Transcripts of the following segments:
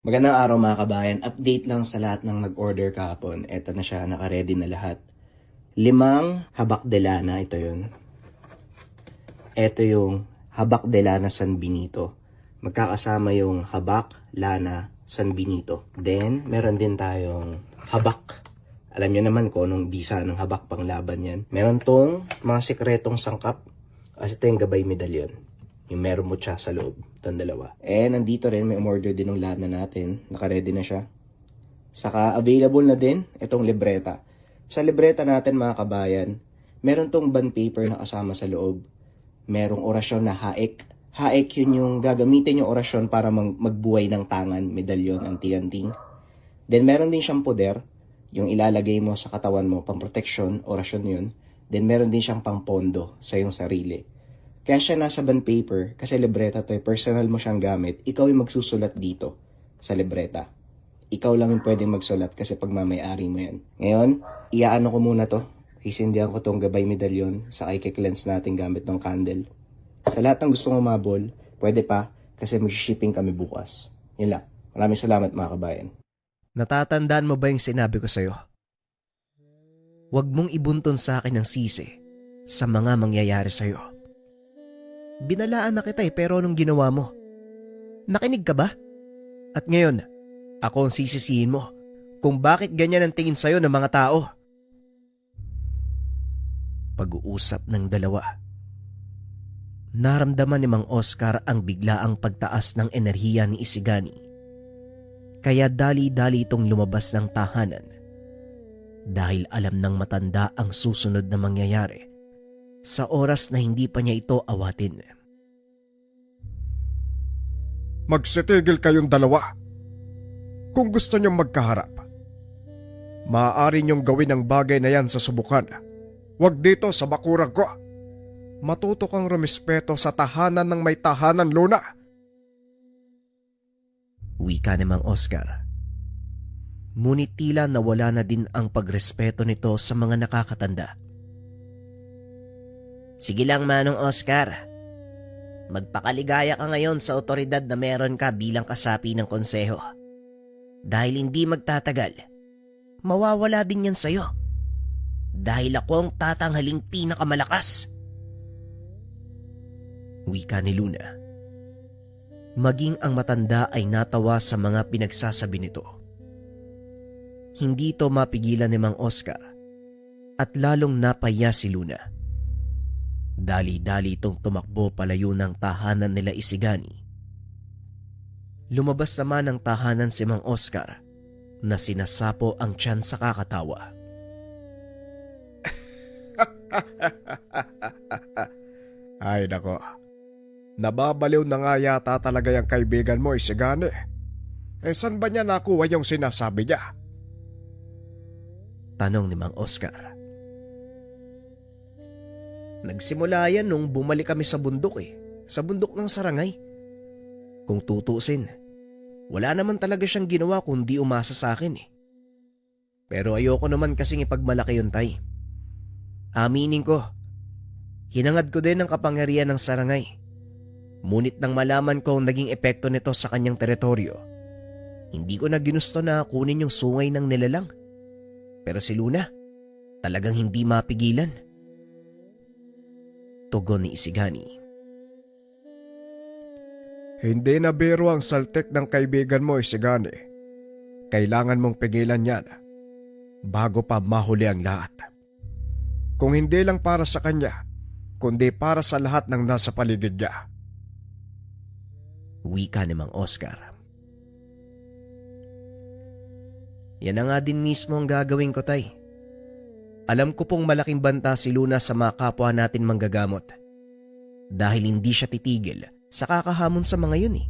Magandang araw mga kabayan. Update lang sa lahat ng nag-order kahapon. Eto na siya, naka-ready na lahat. 5 habak de lana, ito yun. Ito yung habak de lana San Benito. Magkakasama yung habak, lana, San Benito. Then, meron din tayong habak. Alam niyo naman kung anong bisa ng habak pang laban yan. Meron tong mga sekretong sangkap. As ito yung gabay medalyon. Yung meron mo siya sa loob. Itong dalawa. Nandito rin, may umorder din ng lana natin. Naka-ready na siya. Saka available na din itong libreta. Sa libreta natin mga kabayan, meron tong bond paper na kasama sa loob. Merong orasyon na haek. Haek yun yung gagamitin yung orasyon para magbuhay ng tangan, medalyon, anti-anting. Then meron din siyang poder, yung ilalagay mo sa katawan mo, pang protection, orasyon yun. Then meron din siyang pang pondo sa iyong sarili. Kaya siya nasa bond paper, kasi libreta to, personal mo siyang gamit, ikaw yung magsusulat dito sa libreta. Ikaw lang yung pwedeng magsulat kasi pagmamayari mo yan. Ngayon, iaano ko muna to. Hisindihan ko tong gabay medalyon sa i-cleanse natin gamit ng candle. Sa lahat ng gustong umabol, pwede pa kasi mag-shipping kami bukas. Yun lang. Maraming salamat mga kabayan. Natatandaan mo ba yung sinabi ko sa'yo? Huwag mong ibunton sa akin ang sisi sa mga mangyayari sa'yo. Binalaan na kita pero anong ginawa mo? Nakinig ka ba? At ngayon, ako ang sisisihin mo kung bakit ganyan ang tingin sa'yo ng mga tao. Pag-uusap ng dalawa. Naramdaman ni Mang Oscar ang biglaang pagtaas ng enerhiya ni Isigani. Kaya dali-dali itong lumabas ng tahanan dahil alam ng matanda ang susunod na mangyayari sa oras na hindi pa niya ito awatin. Magsitigil kayong dalawa. Kung gusto niyong magkaharap, maaari niyong gawin ang bagay na yan sa subukan. Huwag dito sa bakurang ko. Matuto kang rumispeto sa tahanan ng may tahanan, Luna. Wika ni Mang Oscar. Ngunit tila nawala na din ang pagrespeto nito sa mga nakakatanda. Sige lang Manong Oscar. Magpakaligaya ka ngayon sa otoridad na meron ka bilang kasapi ng konseho. Dahil hindi magtatagal, mawawala din yan sa'yo. Dahil ako ang tatanghaling pinakamalakas. Wika ni Luna. Maging ang matanda ay natawa sa mga pinagsasabi nito. Hindi ito mapigilan ni Mang Oscar at lalong napaya si Luna. Dali-dali itong tumakbo palayo ng tahanan nila Isigani. Lumabas naman ng tahanan si Mang Oscar na sinasapo ang tiyan sa kakatawa. Ay nako, nababaliw na nga yata talaga yung kaibigan mo, Isigani. Saan ba niya nakuha yung sinasabi niya? Tanong ni Mang Oscar. Nagsimula yan nung bumalik kami sa bundok sa bundok ng Sarangay. Kung tutusin, wala naman talaga siyang ginawa kundi umasa sa akin Pero ayoko naman kasing ipagmalaki yun, Tay. Aminin ko, hinangad ko din ang kapangyarihan ng Sarangay. Ngunit nang malaman ko ang naging epekto nito sa kanyang teritoryo, hindi ko na ginusto na kunin yung sungay ng nilalang. Pero si Luna, talagang hindi mapigilan. Tugon ni Isigani. Hindi na biro ang saltik ng kaibigan mo, Isigani. Kailangan mong pigilan yan bago pa mahuli ang lahat. Kung hindi lang para sa kanya, kundi para sa lahat ng nasa paligid niya. Wika ni Mang Oscar. Yan na nga din mismo ang gagawin ko, Tay. Alam ko pong malaking banta si Luna sa mga kapwa natin manggagamot. Dahil hindi siya titigil sa kakahamon sa mga yun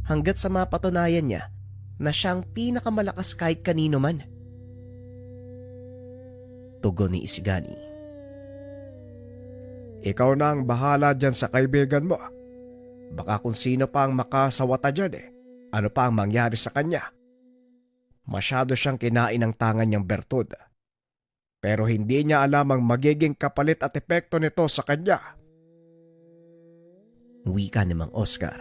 Hanggat sa mapatunayan niya na siya ang pinakamalakas kahit kanino man. Tugon ni Isigani. Ikaw na ang bahala dyan sa kaibigan mo. Baka kung sino pa ang makasawata dyan ano pa ang mangyari sa kanya. Masyado siyang kinain ng tangan niyang bertud. Pero hindi niya alam ang magiging kapalit at epekto nito sa kanya. Wika ni Mang Oscar.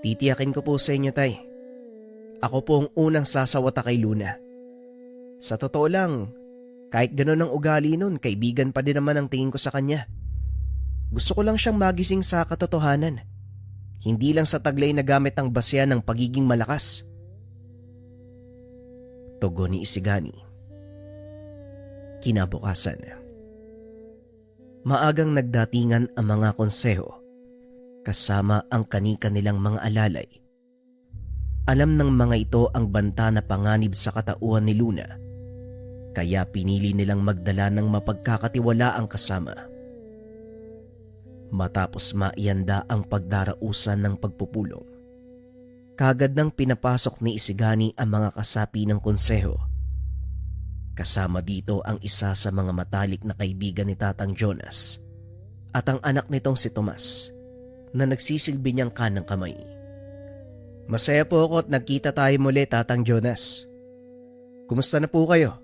Titiyakin ko po sa inyo, Tay. Ako po ang unang sasawata kay Luna. Sa totoo lang, kahit gano'n ang ugali nun, kaibigan pa din naman ang tingin ko sa kanya. Gusto ko lang siyang magising sa katotohanan. Hindi lang sa taglay na gamit ang basya ng pagiging malakas. Tugon ni Isigani. Kinabukasan. Maagang nagdatingan ang mga konseho kasama ang kanika nilang mga alalay. Alam ng mga ito ang banta na panganib sa katauhan ni Luna, kaya pinili nilang magdala ng mapagkakatiwalaang kasama. Matapos maianda ang pagdarausan ng pagpupulong, kagad nang pinapasok ni Isigani ang mga kasapi ng konseho. Kasama dito ang isa sa mga matalik na kaibigan ni Tatang Jonas at ang anak nitong si Tomas na nagsisilbi niyang kanang kamay. Masaya po ako at nagkita tayo muli, Tatang Jonas. Kumusta na po kayo?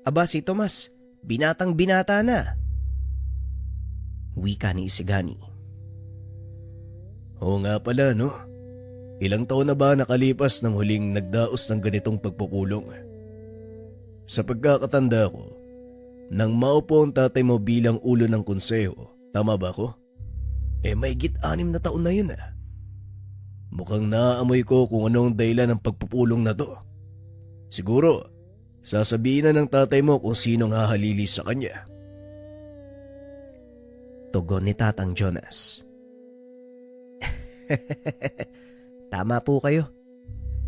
Aba, si Tomas, binatang binata na. Wika ni Isigani. Oo nga pala, no? Ilang taon na ba nakalipas nang huling nagdaos ng ganitong pagpupulong? Sa pagkakatanda ko, nang maupo ang tatay mo bilang ulo ng konseho, tama ba ko? May 6 na taon na yun ah. Mukhang naaamoy ko kung anong dahilan ng pagpupulong na to. Siguro, sasabihin na ng tatay mo kung sinong hahalili sa kanya. Tugon ni Tatang Jonas. Tama po kayo.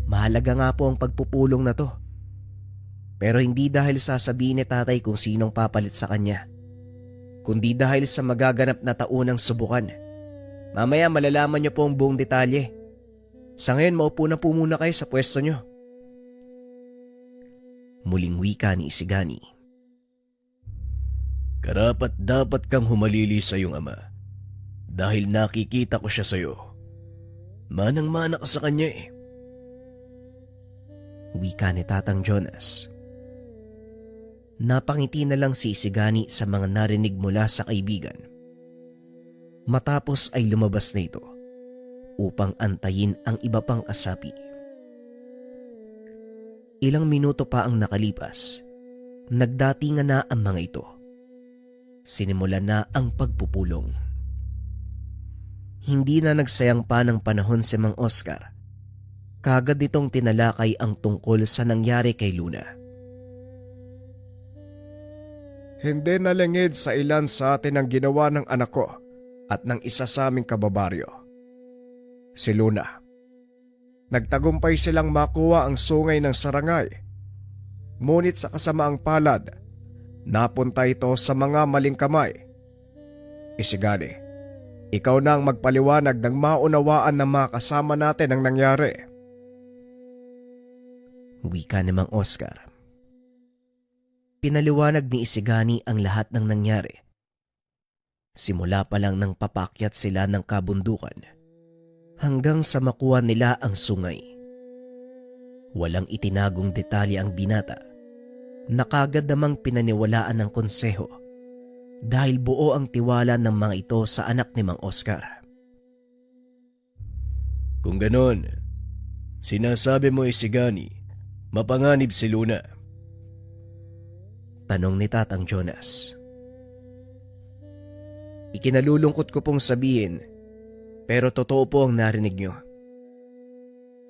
Mahalaga nga po ang pagpupulong na to. Pero hindi dahil sasabihin ni tatay kung sinong papalit sa kanya, kundi dahil sa magaganap na taunang subukan. Mamaya malalaman niyo po ang buong detalye. Sa ngayon, maupo na po muna kayo sa pwesto niyo. Muling wika ni Isigani. Karapat dapat kang humalili sa iyong ama dahil nakikita ko siya sa iyo. Manang-mana ka sa kanya eh. Wika ni Tatang Jonas. Napangiti na lang si Isigani sa mga narinig mula sa kaibigan. Matapos ay lumabas na ito upang antayin ang iba pang kasapi. Ilang minuto pa ang nakalipas, nagdatingan na ang mga ito. Sinimulan na ang pagpupulong. Hindi na nagsayang pa ng panahon si Mang Oscar. Kagad itong tinalakay ang tungkol sa nangyari kay Luna. Hindi nalingid sa ilan sa atin ang ginawa ng anak ko at ng isa sa aming kababaryo, si Luna. Nagtagumpay silang makuha ang sungay ng sarangay. Ngunit sa kasamaang palad, napunta ito sa mga maling kamay. Isigani, ikaw na ang magpaliwanag ng maunawaan ng mga kasama natin ang nangyari. Wika ni Mang Oscar. Pinaliwanag ni Isigani ang lahat ng nangyari. Simula pa lang nang papakyat sila ng kabundukan hanggang sa makuha nila ang sungay. Walang itinagong detalye ang binata na kagad namang pinaniwalaan ng konseho dahil buo ang tiwala ng mga ito sa anak ni Mang Oscar. Kung ganon, sinasabi mo Isigani, mapanganib si Luna? Tanong ni Tatang Jonas. Ikinalulungkot ko pong sabihin, pero totoo po ang narinig nyo.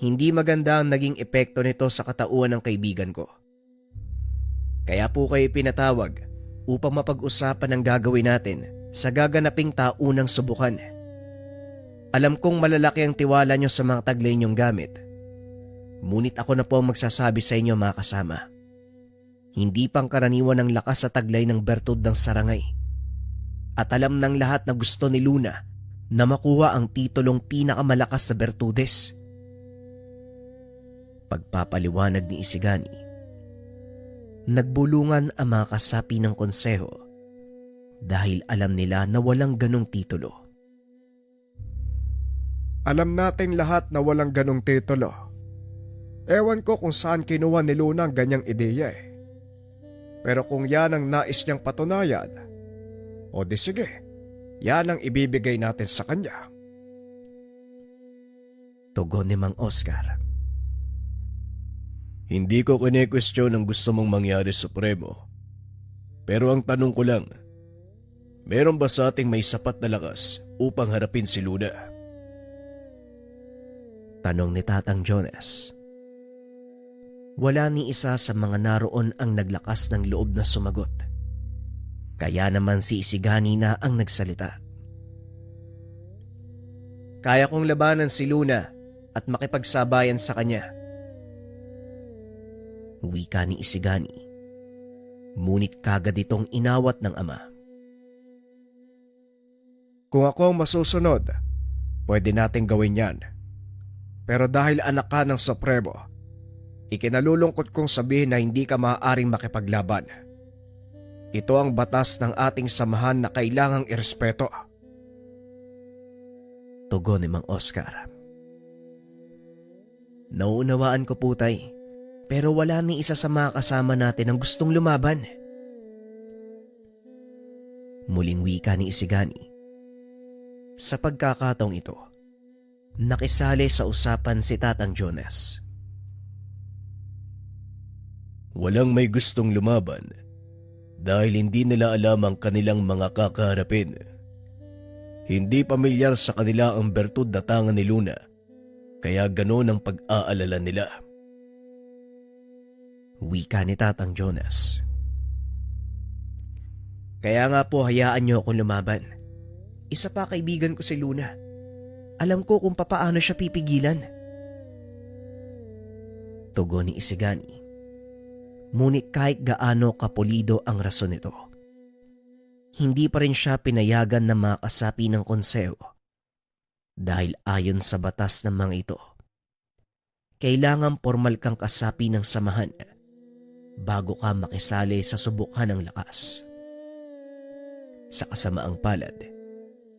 Hindi maganda ang naging epekto nito sa katauhan ng kaibigan ko. Kaya po kayo pinatawag upang mapag-usapan ang gagawin natin sa gaganaping taunang subukan. Alam kong malalaki ang tiwala nyo sa mga taglay nyong gamit. Ngunit ako na po ang magsasabi sa inyo mga kasama. Hindi pangkaraniwan ang lakas sa taglay ng bertud ng sarangay. At alam ng lahat na gusto ni Luna na makuha ang titulong pinakamalakas sa bertudes. Pagpapaliwanag ni Isigani, nagbulungan ang mga kasapi ng konseho dahil alam nila na walang ganong titulo. Alam natin lahat na walang ganong titulo. Ewan ko kung saan kinuha ni Luna ang ganyang ideya eh. Pero kung yan ang nais niyang patunayan, o di sige, yan ang ibibigay natin sa kanya. Tugon ni Mang Oscar. Hindi ko kine-question ang gusto mong mangyari sa Supremo. Pero ang tanong ko lang, meron ba sa ating may sapat na lakas upang harapin si Luna? Tanong ni Tatang Jonas. Wala ni isa sa mga naroon ang naglakas ng loob na sumagot. Kaya naman si Isigani na ang nagsalita. Kaya kong labanan si Luna at makipagsabayan sa kanya. Wika ni Isigani. Ngunit kagad itong inawat ng ama. Kung ako ang masusunod, pwede nating gawin yan. Pero dahil anak ka ng Supremo, ikinalulungkot kong sabihin na hindi ka maaaring makipaglaban. Ito ang batas ng ating samahan na kailangang irespeto. Tugon ni Mang Oscar. Nauunawaan ko po, tay. Pero wala ni isa sa mga kasama natin ang gustong lumaban. Muling wika ni Isigani. Sa pagkakataong ito, nakisali sa usapan si Tatang Jonas. Walang may gustong lumaban dahil hindi nila alam ang kanilang mga kakaharapin. Hindi pamilyar sa kanila ang bertud na tanga ni Luna, kaya ganoon ang pag-aalala nila. Wika ni Tatang Jonas. Kaya nga po hayaan niyo akong lumaban. Isa pa kaibigan ko si Luna. Alam ko kung papaano siya pipigilan. Tugon ni Isigani. Ngunit kahit gaano kapulido ang rason nito, hindi pa rin siya pinayagan na makasapi ng konseho. Dahil ayon sa batas ng mga ito, kailangan formal kang kasapi ng samahan bago ka makisali sa subukan ng lakas. Sa kasamaang palad,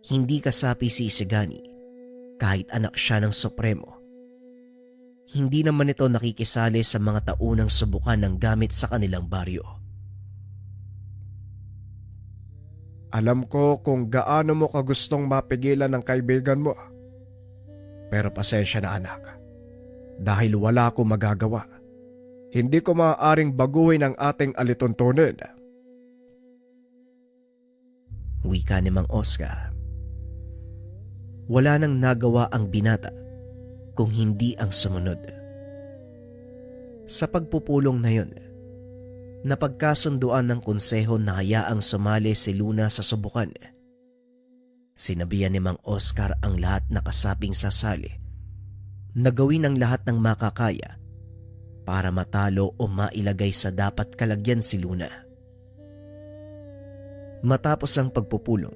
hindi kasapi si Isigani kahit anak siya ng Supremo. Hindi naman ito nakikisali sa mga taunang subukan ng gamit sa kanilang baryo. Alam ko kung gaano mo kagustong mapigilan ng kaibigan mo. Pero pasensya na anak. Dahil wala akong magagawa. Hindi ko maaaring baguhin ang ating alituntunin. Wika ni Mang Oscar. Wala nang nagawa ang binata kung hindi ang sumunod. Sa pagpupulong na yun, napagkasunduan ng konseho na hayaang sumali si Luna sa subukan. Sinabihan ni Mang Oscar ang lahat na kasaping sasali na gawin ang lahat ng makakaya para matalo o mailagay sa dapat kalagyan si Luna. Matapos ang pagpupulong,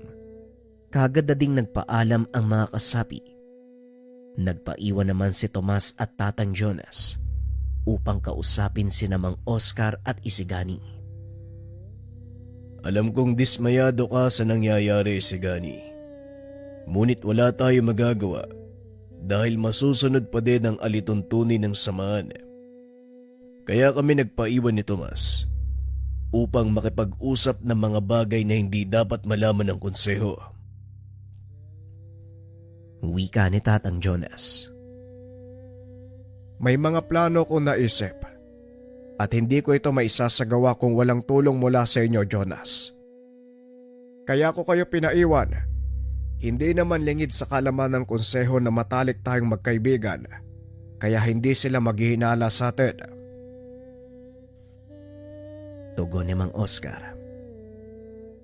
kagad na ding nagpaalam ang mga kasapi. Nagpaiwan naman si Tomas at Tatang Jonas upang kausapin sina Mang Oscar at Isigani. Alam kong dismayado ka sa nangyayari, Isigani. Ngunit wala tayo magagawa dahil masusunod pa din ang alituntunin ng samahan. Kaya kami nagpaiwan ni Tomas upang makipag-usap ng mga bagay na hindi dapat malaman ng konseho. Wika ni Tatang Jonas. May mga plano kong naisip at hindi ko ito maisasagawa kung walang tulong mula sa inyo, Jonas. Kaya ko kayo pinaiwan. Hindi naman lingid sa kalaman ng konseho na matalik tayong magkaibigan, kaya hindi sila maghihinala sa atin. Tugon ni Mang Oscar.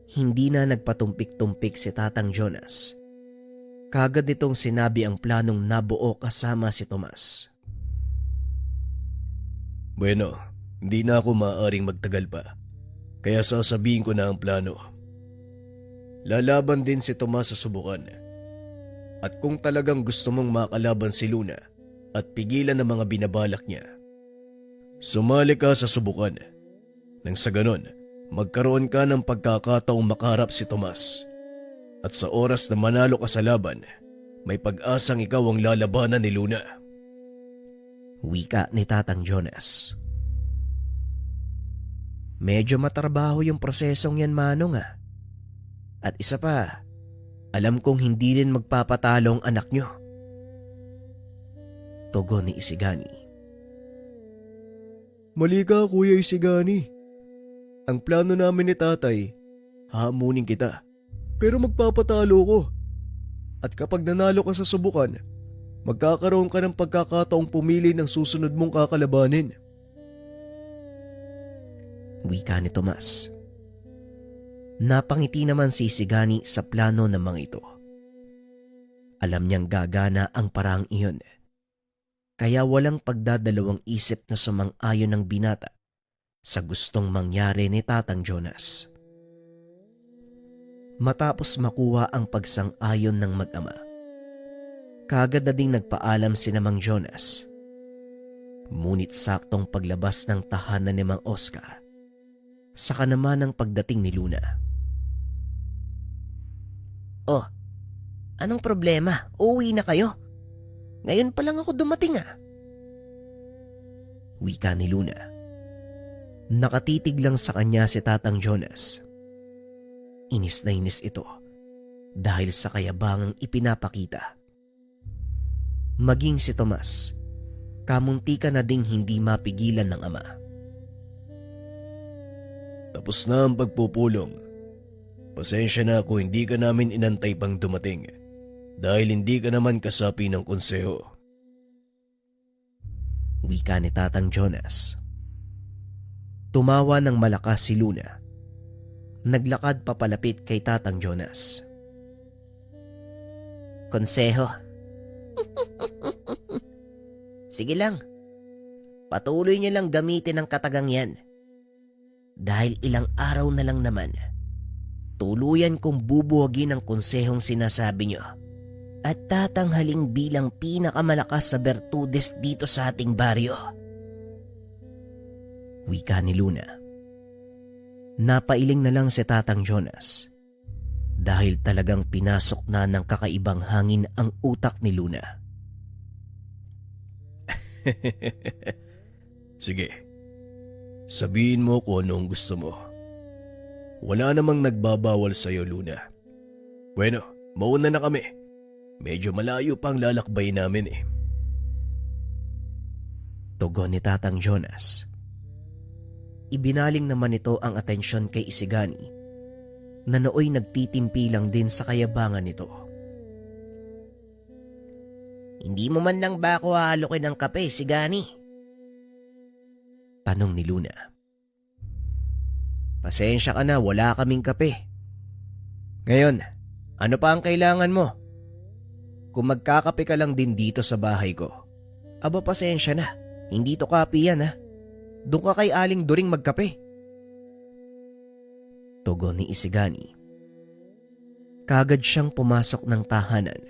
Hindi na nagpatumpik-tumpik si Tatang Jonas. Kagad nitong sinabi ang planong nabuo kasama si Tomas. Bueno, hindi na ako maaaring magtagal pa, kaya sasabihin ko na ang plano. Lalaban din si Tomas sa subukan. At kung talagang gusto mong makalaban si Luna at pigilan ang mga binabalak niya, sumali ka sa subukan. Nang sa ganon, magkaroon ka ng pagkakataong makaharap si Tomas. At sa oras na manalo ka sa laban, may pag-asang ikaw ang lalabanan ni Luna. Wika ni Tatang Jonas. Medyo matrabaho yung prosesong yan, Manong ah. At isa pa, alam kong hindi rin magpapatalong anak nyo. Tugon ni Isigani. Mali ka, Kuya Isigani. Ang plano namin ni tatay, hahamunin kita. Pero magpapatalo ko. At kapag nanalo ka sa subukan, magkakaroon ka ng pagkakataong pumili ng susunod mong kakalabanin. Wika ni Tomas. Napangiti naman si Isigani sa plano ng mga ito. Alam niyang gagana ang paraang iyon. Kaya walang pagdadalawang isip na sumang-ayon ng binata sa gustong mangyari ni Tatang Jonas. Matapos makuha ang pagsang-ayon ng mag-ama, kaagad na ding nagpaalam si Mang Jonas. Ngunit saktong paglabas ng tahanan ni Mang Oscar, saka naman ang pagdating ni Luna. Oh, anong problema? Uuwi na kayo? Ngayon pa lang ako dumating ah. Wika ni Luna. Nakatitig lang sa kanya si Tatang Jonas. Inis na inis ito dahil sa kayabangang ipinapakita. Maging si Tomas, kamuntika na ding hindi mapigilan ng ama. Tapos na ang pagpupulong. Pasensya na kung hindi ka namin inantay pang dumating dahil hindi ka naman kasapi ng konseho. Wika ni Tatang Jonas. Tumawa ng malakas si Luna. Naglakad papalapit kay Tatang Jonas. Konseho. Sige lang. Patuloy niyo lang gamitin ang katagang yan. Dahil ilang araw na lang naman, tuluyan kong bubuwagin ang konsehong sinasabi niyo at tatanghaling bilang pinakamalakas sa bertudes dito sa ating baryo. Wika ni Luna. Napailing na lang si Tatang Jonas dahil talagang pinasok na ng kakaibang hangin ang utak ni Luna. Sige, sabihin mo kung anong gusto mo. Wala namang nagbabawal sa'yo, Luna. Bueno, mauna na kami. Medyo malayo pang lalakbay namin eh. Tugon ni Tatang Jonas. Ibinaling naman ito ang atensyon kay Isigani na nooy nagtitimpi lang din sa kayabangan nito. Hindi mo man lang ba ako halukin ng kape, Isigani? Tanong ni Luna. Pasensya ka na, wala kaming kape. Ngayon, ano pa ang kailangan mo? Kung magkakape ka lang din dito sa bahay ko, aba pasensya na, hindi to kape yan ha. Doon ka kay Aling During magkape. Tugon ni Isigani. Kagad siyang pumasok ng tahanan.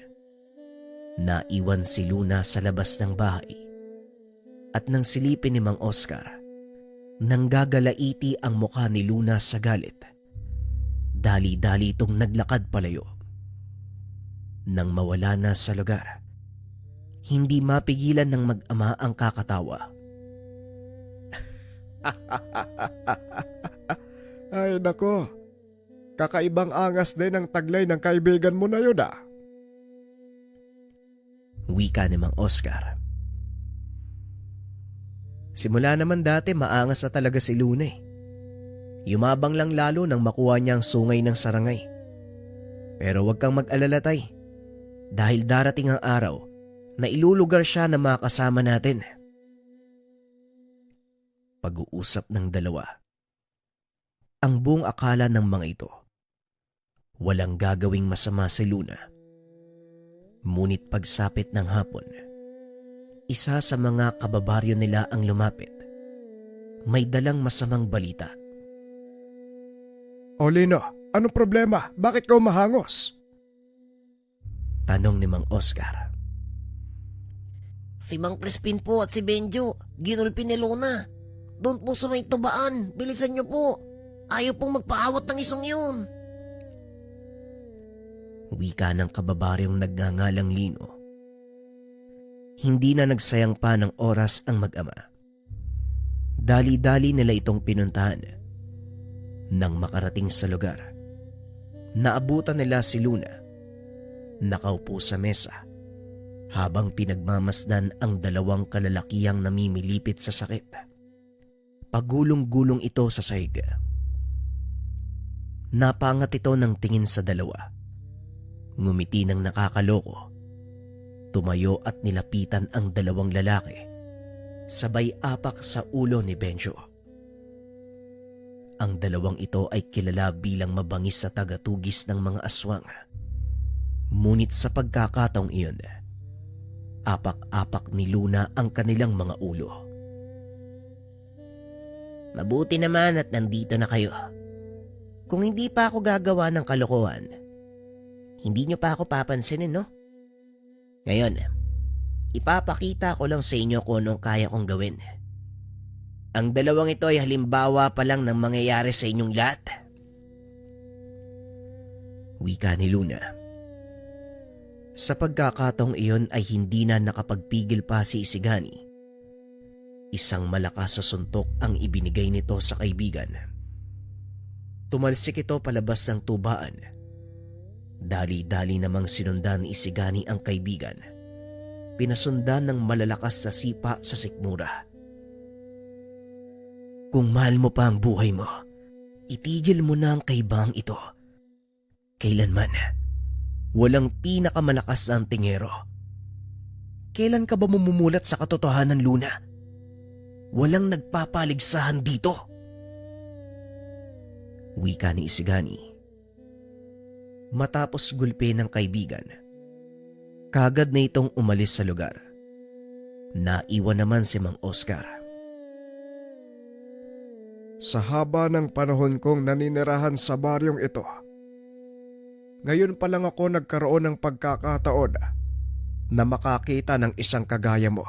Naiwan si Luna sa labas ng bahay. At nang silipin ni Mang Oscar, nanggagalaiti ang mukha ni Luna sa galit. Dali-dali itong naglakad palayo. Nang mawala na sa lugar, hindi mapigilan ng mag-ama ang kakatawa. Ay nako, kakaibang angas din ang taglay ng kaibigan mo na yun ah. Wika ni Mang Oscar. Simula naman dati maangas na talaga si Luna eh. Yumabang lang lalo nang makuha niya ang sungay ng sarangay. Pero huwag kang mag-alala tay, dahil darating ang araw na ilulugar siya na makasama natin. Pag-uusap ng dalawa. Ang buong akala ng mga ito, walang gagawing masama si Luna. Ngunit pagsapit ng hapon, isa sa mga kababaryo nila ang lumapit. May dalang masamang balita. O Lino, anong problema? Bakit ka umahangos? Tanong ni Mang Oscar. Si Mang Crispin po at si Benjo, ginulpi ni Luna. Doon po sa may tubaan, bilisan niyo po. Ayaw pong magpaawat ng isang yun. Wika ng kababaryong nagngangalang Lino. Hindi na nagsayang pa ng oras ang mag-ama. Dali-dali nila itong pinuntahan. Nang makarating sa lugar, naabutan nila si Luna. Nakaupo sa mesa Habang pinagmamasdan ang dalawang kalalakihang namimilipit sa sakit, pagulong-gulong ito sa sahig. Napangat ito ng tingin sa dalawa. Ngumiti ng nakakaloko. Tumayo at nilapitan ang dalawang lalaki. Sabay apak sa ulo ni Benjo. Ang dalawang ito ay kilala bilang mabangis sa tagatugis ng mga aswang. Ngunit sa pagkakataong iyon, apak-apak ni Luna ang kanilang mga ulo. Mabuti naman at nandito na kayo. Kung hindi pa ako gagawa ng kalokohan, hindi nyo pa ako papansinin, no? Ngayon, ipapakita ko lang sa inyo kung anong kaya kong gawin. Ang dalawang ito ay halimbawa pa lang ng mangyayari sa inyong lahat. Wika ni Luna. Sa pagkakataong iyon ay hindi na nakapagpigil pa si Isigani. Isang malakas sa suntok ang ibinigay nito sa kaibigan. Tumalsik ito palabas ng tubaan. Dali-dali namang sinundan ni Isigani ang kaibigan. Pinasundan ng malalakas na sipa sa sikmura. Kung mahal mo pa ang buhay mo, itigil mo na ang kaibang ito. Kailanman. Walang pinakamalakas na tingero. Kailan ka ba mamumulat sa katotohanan, Luna? Walang nagpapaligsahan dito. Wika ni Isigani. Matapos gulpe ng kaibigan, kagad na itong umalis sa lugar. Naiwan naman si Mang Oscar. Sa haba ng panahon kong naninirahan sa baryong ito, ngayon pa lang ako nagkaroon ng pagkakataon na makakita ng isang kagaya mo.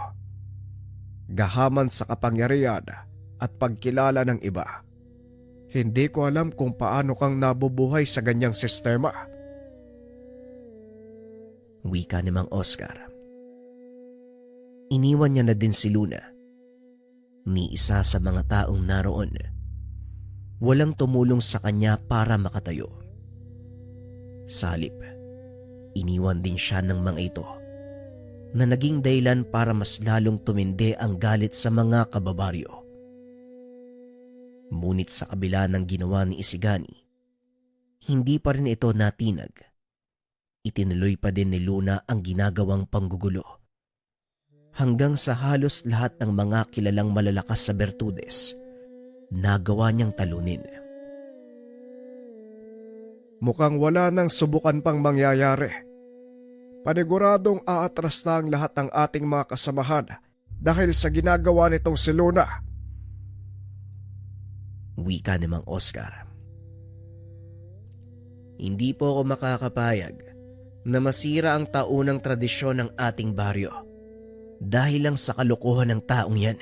Gahaman sa kapangyarihan at pagkilala ng iba. Hindi ko alam kung paano kang nabubuhay sa ganyang sistema. Wika ni Mang Oscar. Iniwan niya na din si Luna. Ni isa sa mga taong naroon. Walang tumulong sa kanya para makatayo. Sa halip, iniwan din siya ng mga ito na naging dahilan para mas lalong tumindi ang galit sa mga kababaryo. Ngunit sa kabila ng ginawa ni Isigani, hindi pa rin ito natinag. Itinuloy pa din ni Luna ang ginagawang panggugulo. Hanggang sa halos lahat ng mga kilalang malalakas sa Bertudes, nagawa niyang talunin. Mukhang wala nang subukan pang mangyayari. Paniguradong aatras na ang lahat ng ating mga kasamahan dahil sa ginagawa nitong si Luna. Wika ni Mang Oscar. Hindi po ako makakapayag na masira ang taunang tradisyon ng ating baryo dahil lang sa kalokohan ng taong yan.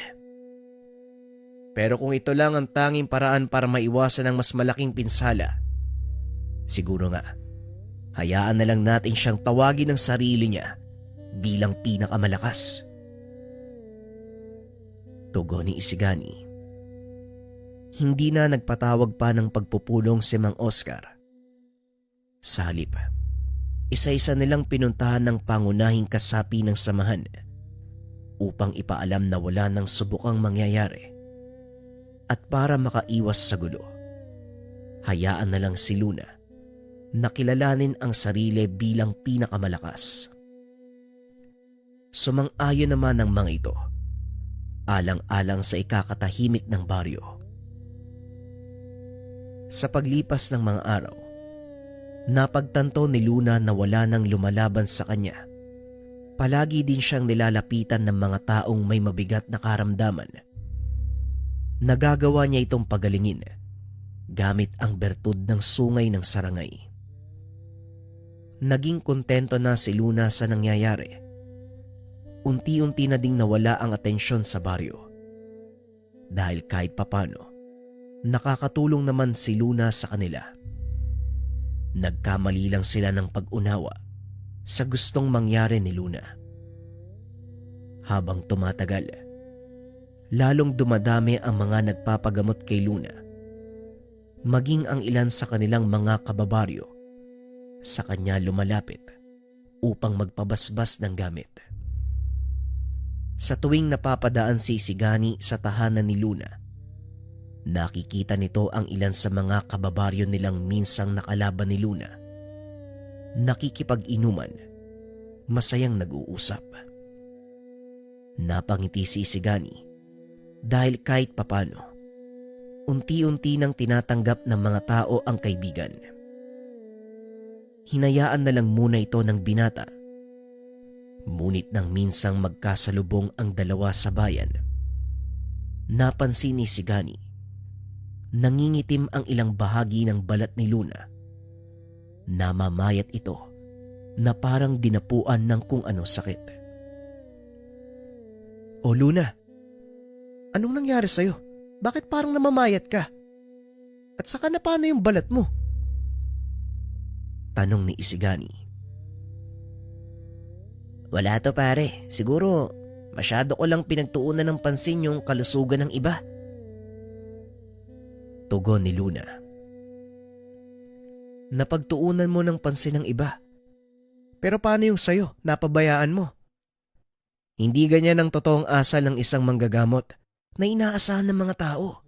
Pero kung ito lang ang tanging paraan para maiwasan ang mas malaking pinsala, siguro nga, hayaan na lang natin siyang tawagin ng sarili niya bilang pinakamalakas. Tugon ni Isigani. Hindi na nagpatawag pa ng pagpupulong si Mang Oscar. Sa halip, isa-isa nilang pinuntahan ng pangunahing kasapi ng samahan upang ipaalam na wala nang subukang mangyayari. At para makaiwas sa gulo, hayaan na lang si Luna na kilalanin ang sarili bilang pinakamalakas. Sumang-ayon naman ang mga ito, alang-alang sa ikakatahimik ng baryo. Sa paglipas ng mga araw, napagtanto ni Luna na wala nang lumalaban sa kanya. Palagi din siyang nilalapitan ng mga taong may mabigat na karamdaman. Nagagawa niya itong pagalingin gamit ang bertud ng sungay ng sarangay. Naging kontento na si Luna sa nangyayari. Unti-unti na ding nawala ang atensyon sa baryo. Dahil kahit papano, nakakatulong naman si Luna sa kanila. Nagkamali lang sila ng pag-unawa sa gustong mangyari ni Luna. Habang tumatagal, lalong dumadami ang mga nagpapagamot kay Luna. Maging ang ilan sa kanilang mga kababaryo sa kanya lumalapit upang magpabasbas ng gamit. Sa tuwing napapadaan si Isigani sa tahanan ni Luna, nakikita nito ang ilan sa mga kababaryo nilang minsang nakalaban ni Luna. Nakikipag-inuman, masayang nag-uusap. Napangiti si Isigani dahil kahit papano, unti-unti nang tinatanggap ng mga tao ang kaibigan. Hinayaan na lang muna ito ng binata. Ngunit nang minsang magkasalubong ang dalawa sa bayan, napansin ni Isigani, nangingitim ang ilang bahagi ng balat ni Luna. Namamayat ito na parang dinapuan ng kung ano sakit. "O Luna, anong nangyari sa'yo? Bakit parang namamayat ka? At saka na paano yung balat mo?" Tanong ni Isigani. "Wala to pare, siguro masyado ko lang pinagtuunan ng pansin yung kalusugan ng iba." Tugon ni Luna. "Napagtuunan mo ng pansin ng iba. Pero paano yung sayo, napabayaan mo? Hindi ganyan ang totoong asal ng isang manggagamot na inaasahan ng mga tao.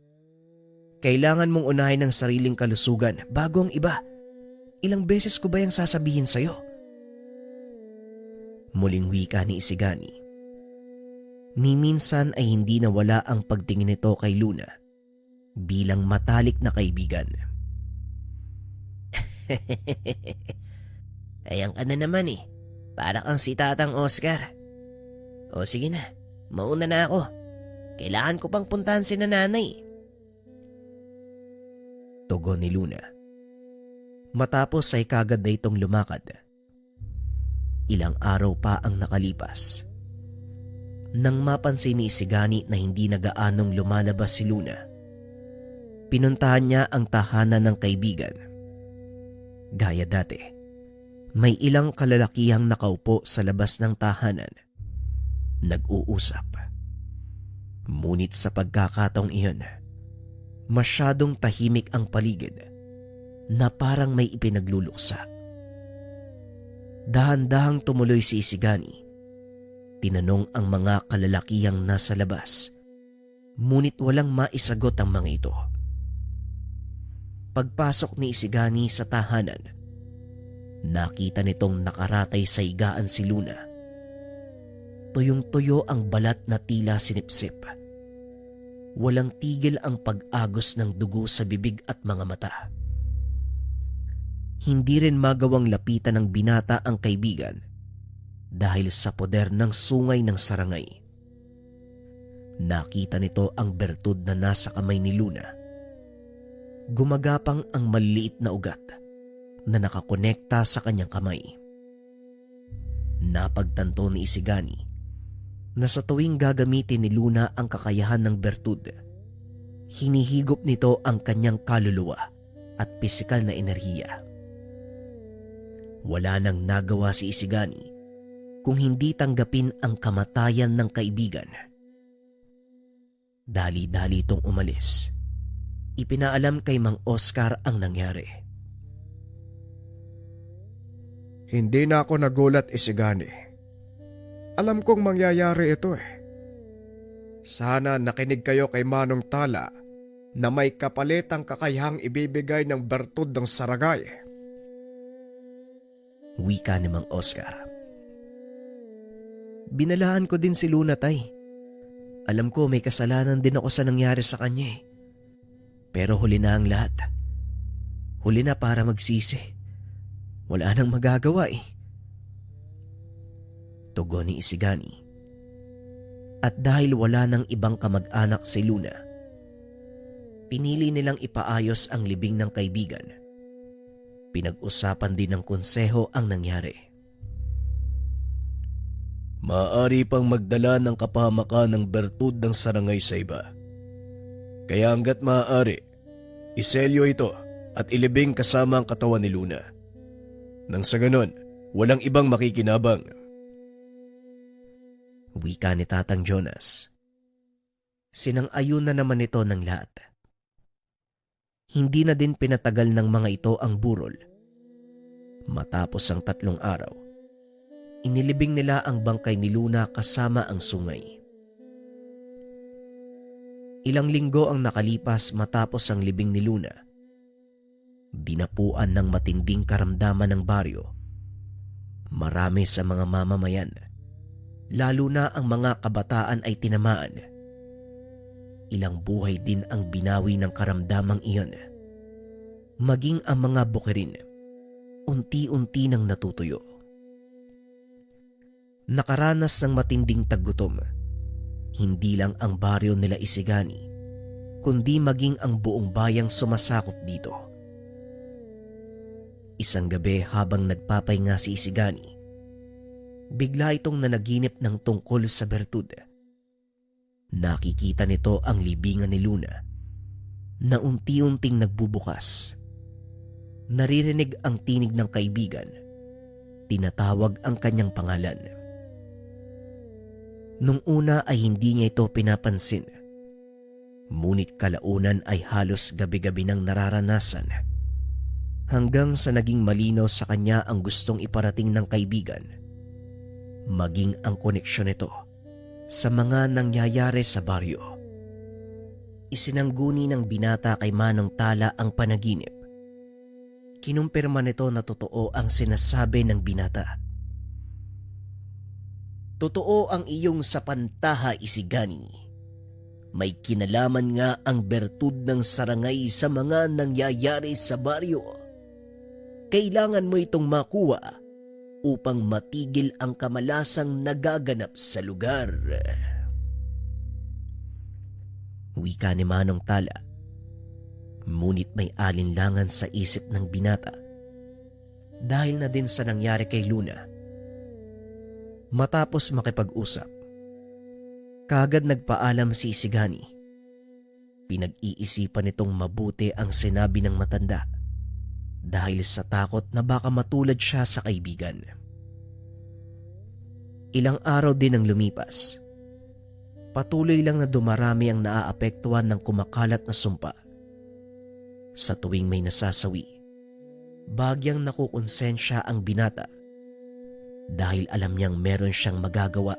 Kailangan mong unahin ang sariling kalusugan bago ang iba. Ilang beses ko ba yung sasabihin sa'yo?" Muling wika ni Isigani. Ni minsan ay hindi nawala ang pagtingin nito kay Luna bilang matalik na kaibigan. "Ayang ka na naman eh. Para kang si Tatang Oscar. O sige na, mauna na ako. Kailangan ko pang puntahan si nanay." Tugon ni Luna. Matapos ay kagad na itong lumakad. Ilang araw pa ang nakalipas. Nang mapansin ni Isigani na hindi na gaanong lumalabas si Luna, pinuntahan niya ang tahanan ng kaibigan. Gaya dati, may ilang kalalakihang nakaupo sa labas ng tahanan, nag-uusap. Ngunit sa pagkakataong iyon, masyadong tahimik ang paligid na parang may ipinagluluksa. Dahan-dahang tumuloy si Isigani. Tinanong ang mga kalalakihang nasa labas, ngunit walang maisagot ang mga ito. Pagpasok ni Isigani sa tahanan, nakita nitong nakaratay sa higaan si Luna. Tuyong-tuyo ang balat na tila sinipsip. Walang tigil ang pag-agos ng dugo sa bibig at mga mata. Hindi rin magawang lapitan ng binata ang kaibigan dahil sa poder ng sungay ng sarangay. Nakita nito ang bertud na nasa kamay ni Luna. Gumagapang ang maliliit na ugat na nakakonekta sa kanyang kamay. Napagtanto ni Isigani na sa tuwing gagamitin ni Luna ang kakayahan ng bertud, hinihigop nito ang kanyang kaluluwa at pisikal na enerhiya. Wala nang nagawa si Isigani kung hindi tanggapin ang kamatayan ng kaibigan. Dali-dali itong umalis. Ipinaalam kay Mang Oscar ang nangyari. Hindi na ako nagulat, Isigani. Alam kong mangyayari ito eh. Sana nakinig kayo kay Manong Tala na may kapalitang kakayahang ibibigay ng bertud ng sarangay. Wika ni Mang Oscar. Binalaan ko din si Luna, tay. Alam ko may kasalanan din ako sa nangyari sa kanya eh. Pero huli na ang lahat. Huli na para magsisi. Wala nang magagawa eh. Tugon ni Isigani. At dahil wala nang ibang kamag-anak si Luna, pinili nilang ipaayos ang libing ng kaibigan. Pinag-usapan din ng konseho ang nangyari. Maaari pang magdala ng kapahamakan ng bertud ng sarangay sa iba. Kaya hanggat maaari, iselyo ito at ilibing kasama ang katawan ni Luna. Nang sa ganon, walang ibang makikinabang. Wika ni Tatang Jonas. Sinang-ayon na naman ito ng lahat. Hindi na din pinatagal ng mga ito ang burol. Matapos ang 3 araw, Inilibing nila ang bangkay ni Luna kasama ang sungay. Ilang linggo ang nakalipas matapos ang libing ni Luna. Dinapuan ng matinding karamdaman ng baryo. Marami sa mga mamamayan, lalo na ang mga kabataan ay tinamaan. Ilang buhay din ang binawi ng karamdamang iyon. Maging ang mga bukirin, unti-unti nang natutuyo. Nakaranas ng matinding taggutom. Hindi lang ang baryo nila Isigani, kundi maging ang buong bayang sumasakop dito. Isang gabi habang nagpapahinga si Isigani, bigla itong nanaginip ng tungkol sa bertud. Nakikita nito ang libingan ni Luna na unti-unting nagbubukas. Naririnig ang tinig ng kaibigan. Tinatawag ang kanyang pangalan. Nung una ay hindi niya ito pinapansin. Ngunit kalaunan ay halos gabi-gabi nang nararanasan. Hanggang sa naging malinaw sa kanya ang gustong iparating ng kaibigan. Maging ang koneksyon nito sa mga nangyayari sa baryo. Isinangguni ng binata kay Manong Tala ang panaginip. Kinumpirma nito na totoo ang sinasabi ng binata. Totoo ang iyong sapantaha, Isigani. May kinalaman nga ang bertud ng sarangay sa mga nangyayari sa baryo. Kailangan mo itong makuha upang matigil ang kamalasang nagaganap sa lugar. Wika ni Manong Tala. Ngunit may alinlangan sa isip ng binata dahil na din sa nangyari kay Luna. Matapos makipag-usap, kaagad nagpaalam si Isigani. Pinag-iisipan nitong mabuti ang sinabi ng matanda dahil sa takot na baka matulad siya sa kaibigan. Ilang araw din ang lumipas. Patuloy lang na dumarami ang naaapektuhan ng kumakalat na sumpa. Sa tuwing may nasasawi, bagyang nakukonsensya ang binata dahil alam niyang meron siyang magagawa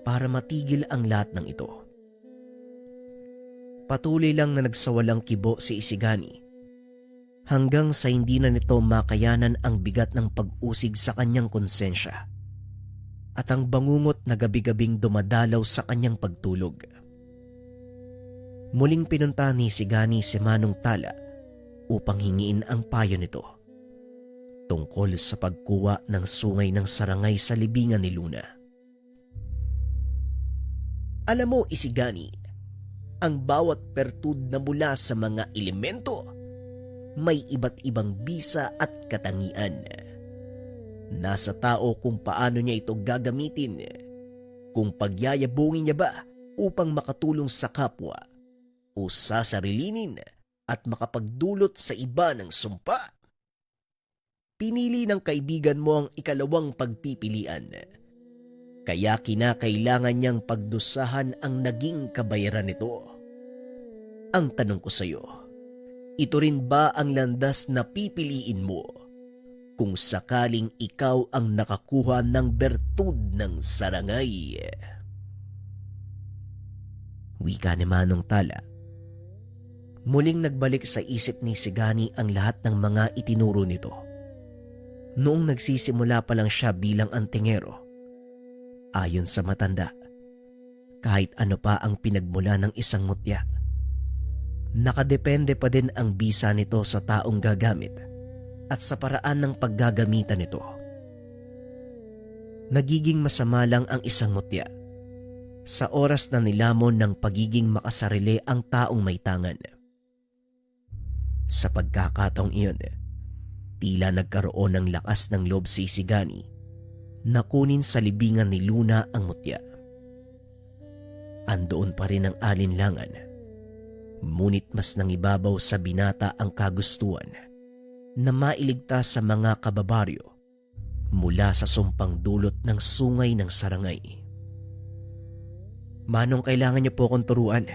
para matigil ang lahat ng ito. Patuloy lang na nagsawalang kibo si Isigani hanggang sa hindi na nito makayanan ang bigat ng pag-usig sa kanyang konsensya at ang bangungot na gabi-gabing dumadalaw sa kanyang pagtulog. Muling pinunta ni Isigani si Manong Tala upang hingiin ang payo nito tungkol sa pagkuha ng sungay ng sarangay sa libingan ni Luna. Alam mo, Isigani, ang bawat bertud na mula sa mga elemento may iba't ibang bisa at katangian. Nasa tao kung paano niya ito gagamitin, kung pagyayabungin niya ba upang makatulong sa kapwa o sasarilinin at makapagdulot sa iba ng sumpa. Pinili ng kaibigan mo ang ikalawang pagpipilian. Kaya kinakailangan niyang pagdusahan ang naging kabayaran nito. Ang tanong ko sa iyo, ito rin ba ang landas na pipiliin mo kung sakaling ikaw ang nakakuha ng bertud ng sarangay? Wika ni Manong Tala. Muling nagbalik sa isip ni Isigani ang lahat ng mga itinuro nito. Noong nagsisimula pa lang siya bilang antingero, ayon sa matanda, kahit ano pa ang pinagmula ng isang mutya, nakadepende pa din ang bisa nito sa taong gagamit at sa paraan ng paggagamitan nito. Nagiging masama lang ang isang mutya sa oras na nilamon ng pagiging makasarili ang taong may tangan. Sa pagkakataong iyon, tila nagkaroon ng lakas ng loob si Isigani na kunin sa libingan ni Luna ang mutya. Andoon pa rin ang alinlangan, ngunit mas nangibabaw sa binata ang kagustuhan na mailigtas sa mga kababaryo mula sa sumpang dulot ng sungay ng sarangay. Manong, kailangan niyo po akong turuan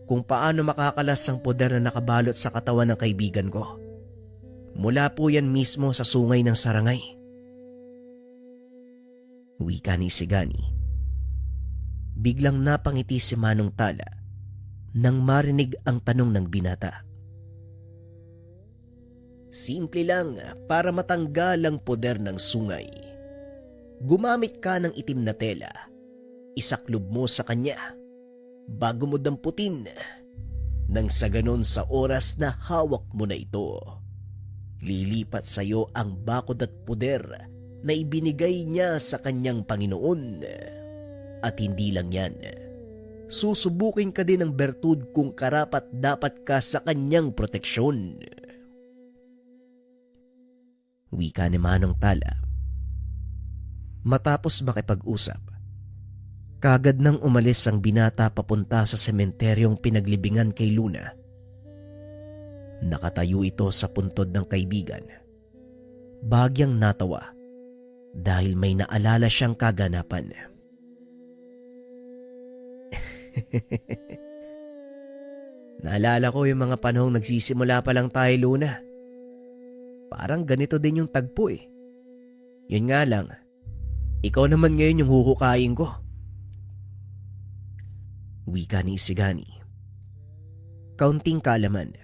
kung paano makakalas ang poder na nakabalot sa katawan ng kaibigan ko. Mula po yan mismo sa sungay ng sarangay. Wika ni Isigani. Biglang napangiti si Manong Tala nang marinig ang tanong ng binata. Simple lang para matanggal ang poder ng sungay. Gumamit ka ng itim na tela. Isaklob mo sa kanya bago mo damputin. Nang sa ganon sa oras na hawak mo na ito, lilipat sa iyo ang bakod at puder na ibinigay niya sa kanyang Panginoon. At hindi lang yan, susubukin ka din ng bertud kung karapat dapat ka sa kanyang proteksyon. Wika ni Manong Tala. Matapos makipag-usap, kagad nang umalis ang binata papunta sa sementeryong pinaglibingan kay Luna. Nakatayo ito sa puntod ng kaibigan. Bagyang natawa dahil may naalala siyang kaganapan. Naalala ko yung mga panahong nagsisimula pa lang tayo, Luna. Parang ganito din yung tagpo eh. Yun nga lang, ikaw naman ngayon yung huhukayin ko. Wika ni Isigani. Kaunting kaalaman.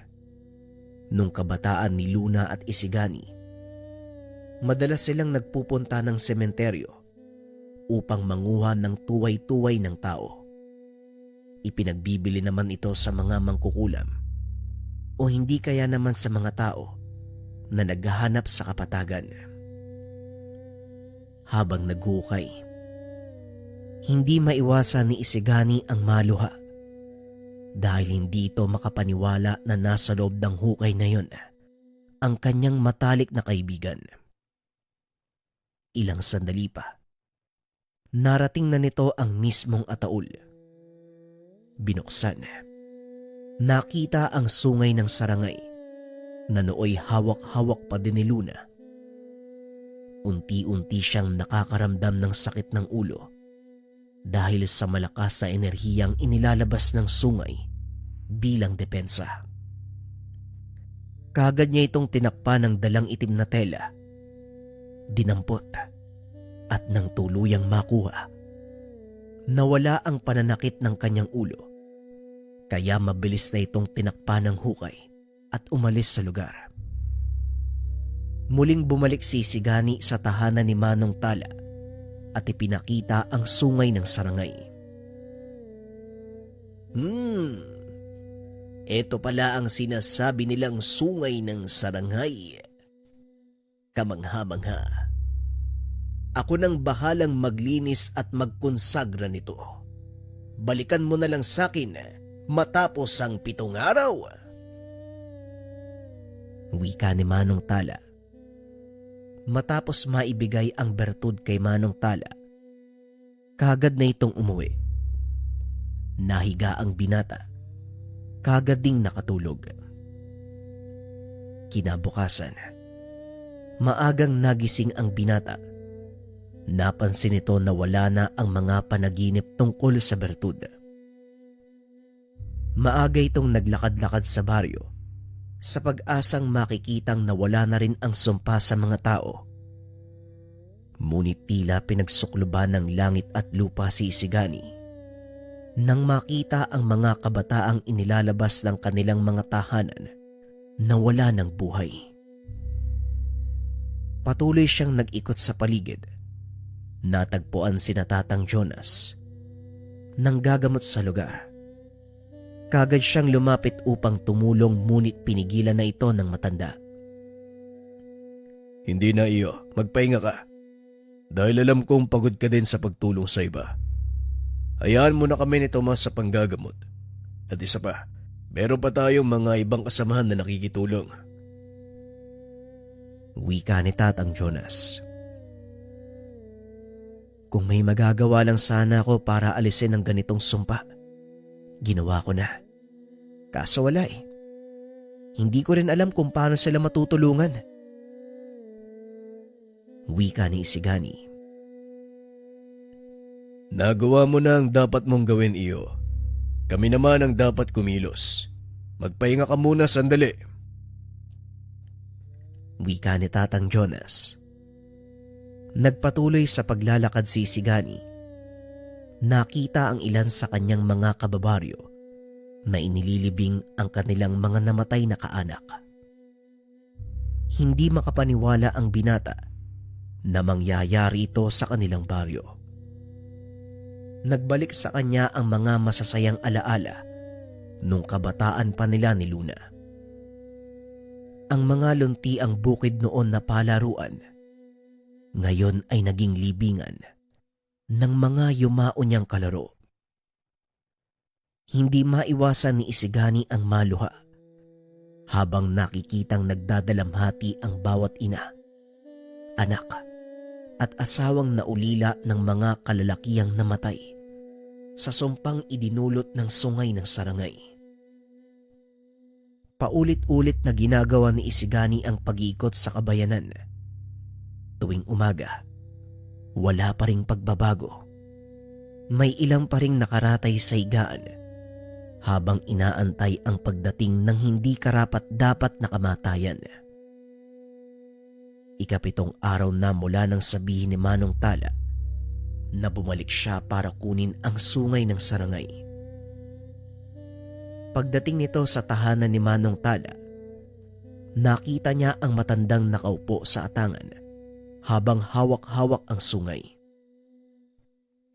Nung kabataan ni Luna at Isigani, madalas silang nagpupunta ng sementeryo upang manguha ng tuway-tuway ng tao. Ipinagbibili naman ito sa mga mangkukulam o hindi kaya naman sa mga tao na naghahanap sa kapatagan. Habang naghukay, hindi maiwasan ni Isigani ang maluha dahil hindi ito makapaniwala na nasa loob ng hukay na yun ang kanyang matalik na kaibigan. Ilang sandali pa, narating na nito ang mismong ataol. Binuksan. Nakita ang sungay ng sarangay na nooy hawak-hawak pa din ni Luna. Unti-unti siyang nakakaramdam ng sakit ng ulo dahil sa malakas na enerhiyang inilalabas ng sungay bilang depensa. Kagad niya itong tinakpan ng dalang itim na tela, dinampot at nang tuluyang makuha, nawala ang pananakit ng kanyang ulo. Kaya mabilis na itong tinakpan ng hukay at umalis sa lugar. Muling bumalik si Isigani sa tahanan ni Manong Tala at ipinakita ang sungay ng sarangay. Ito pala ang sinasabi nilang sungay ng sarangay. Kamangha-mangha. Ako nang bahalang maglinis at magkonsagra nito. Balikan mo na lang sa akin matapos ang 7 araw. Wika ni Manong Tala. Matapos maibigay ang bertud kay Manong Tala, kagad na itong umuwi. Nahiga ang binata, kagad ding nakatulog. Kinabukasan, maagang nagising ang binata. Napansin ito na wala na ang mga panaginip tungkol sa bertud. Maaga itong naglakad-lakad sa baryo sa pag-asang makikitang nawala na rin ang sumpa sa mga tao. Ngunit tila pinagsukluban ng langit at lupa si Isigani nang makita ang mga kabataang inilalabas ng kanilang mga tahanan na wala ng buhay. Patuloy siyang nag-ikot sa paligid. Natagpuan sina Tatang Jonas nang gagamot sa lugar. Kagad siyang lumapit upang tumulong ngunit pinigilan na ito ng matanda. Hindi na iyo, magpahinga ka. Dahil alam kong pagod ka din sa pagtulong sa iba. Hayaan mo na kami ni Tomas sa panggagamot. At isa pa, meron pa tayong mga ibang kasamahan na nakikitulong. Wika ni Tatang Jonas. Kung may magagawa lang sana ako para alisin ang ganitong sumpa, ginawa ko na. Kaso wala eh. Hindi ko rin alam kung paano sila matutulungan. Wika ni Isigani. Nagawa mo na ang dapat mong gawin, iyo. Kami naman ang dapat kumilos. Magpahinga ka muna sandali. Wika ni Tatang Jonas. Nagpatuloy sa paglalakad si Isigani. Nakita ang ilan sa kanyang mga kababaryo na inililibing ang kanilang mga namatay na kaanak. Hindi makapaniwala ang binata na mangyayari ito sa kanilang baryo. Nagbalik sa kanya ang mga masasayang alaala nung kabataan pa nila ni Luna. Ang mga luntiang bukid noon na palaruan, ngayon ay naging libingan ng mga yumao niyang kalaro. Hindi maiwasan ni Isigani ang maluha habang nakikitang nagdadalamhati ang bawat ina, anak at asawang naulila ng mga kalalakihang namatay sa sumpang idinulot ng sungay ng sarangay. Paulit-ulit na ginagawa ni Isigani ang pag-iikot sa kabayanan. Tuwing umaga, wala pa ring pagbabago. May ilang pa ring nakaratay sa higaan habang inaantay ang pagdating ng hindi karapat-dapat na kamatayan. Ikapitong araw na mula nang sabihin ni Manong Tala na bumalik siya para kunin ang sungay ng sarangay. Pagdating nito sa tahanan ni Manong Tala, nakita niya ang matandang nakaupo sa atangan habang hawak-hawak ang sungay.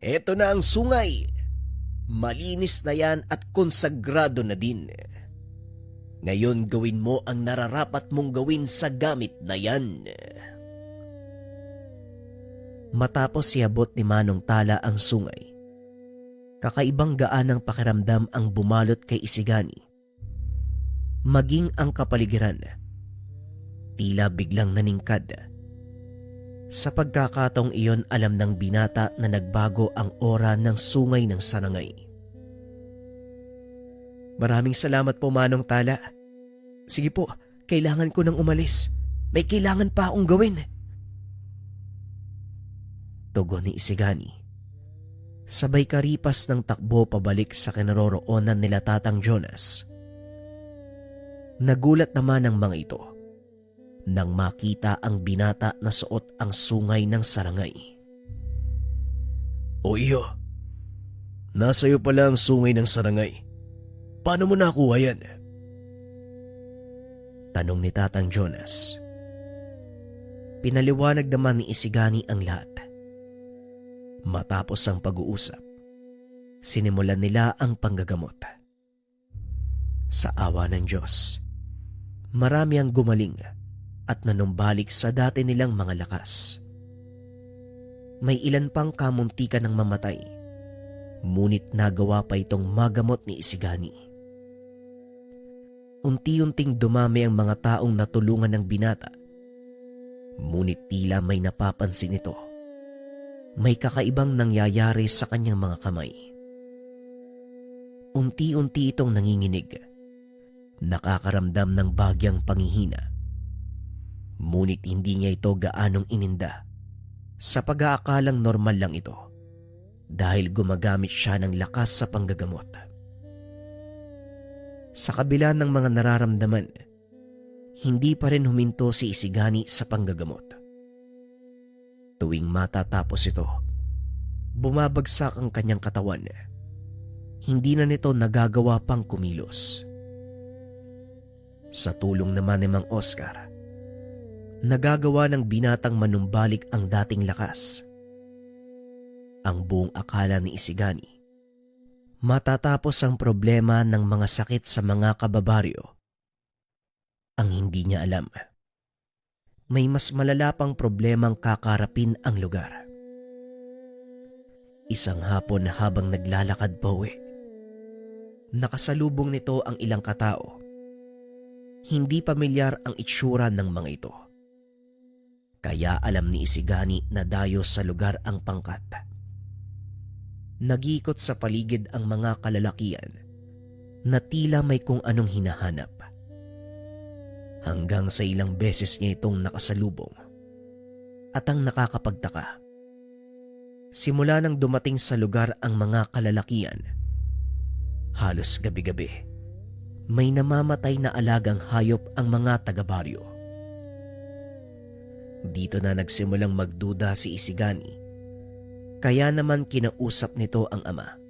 "Eto na ang sungay! Malinis na yan at konsagrado na din. Ngayon gawin mo ang nararapat mong gawin sa gamit na yan." Matapos siabot ni Manong Tala ang sungay, kakaibang gaan ng pakiramdam ang bumalot kay Isigani. Maging ang kapaligiran, tila biglang naningkad. Sa pagkakataong iyon, alam ng binata na nagbago ang ora ng sungay ng sarangay. "Maraming salamat po, Manong Tala. Sige po, kailangan ko nang umalis. May kailangan pa akong gawin." Tugon ni Isigani. Sabay karipas ng takbo pabalik sa kinaroroonan nila Tatang Jonas. Nagulat naman ang mga ito nang makita ang binata na suot ang sungay ng sarangay. "O iyo, nasa'yo pala ang sungay ng sarangay. Paano mo nakuha yan?" Tanong ni Tatang Jonas. Pinaliwanag naman ni Isigani ang lahat. Matapos ang pag-uusap, sinimulan nila ang panggagamot. Sa awa ng Diyos, marami ang gumaling at nanumbalik sa dati nilang mga lakas. May ilan pang kamuntikan ng mamatay, ngunit nagawa pa itong magamot ni Isigani. Unti-unting dumami ang mga taong natulungan ng binata, ngunit tila may napapansin ito. May kakaibang nangyayari sa kanyang mga kamay. Unti-unti itong nanginginig, nakakaramdam ng bagyang panghihina. Ngunit hindi niya ito gaanong ininda sa pag-aakalang normal lang ito dahil gumagamit siya ng lakas sa panggagamot. Sa kabila ng mga nararamdaman, hindi pa rin huminto si Isigani sa panggagamot. Tuwing matatapos ito, bumabagsak ang kanyang katawan. Hindi na nito nagagawa pang kumilos. Sa tulong naman ni Mang Oscar, nagagawa ng binatang manumbalik ang dating lakas. Ang buong akala ni Isigani, matatapos ang problema ng mga sakit sa mga kababaryo. Ang hindi niya alam, may mas malala pang problemang kakarapin ang lugar. Isang hapon habang naglalakad pauwi, nakasalubong nito ang ilang katao. Hindi pamilyar ang itsura ng mga ito. Kaya alam ni Isigani na dayo sa lugar ang pangkat. Nag-iikot sa paligid ang mga kalalakian na tila may kung anong hinahanap. Hanggang sa ilang beses niya itong nakasalubong. At ang nakakapagtaka, simula nang dumating sa lugar ang mga kalalakian, halos gabi-gabi, may namamatay na alagang hayop ang mga taga-baryo. Dito na nagsimulang magduda si Isigani. Kaya naman kinausap nito ang ama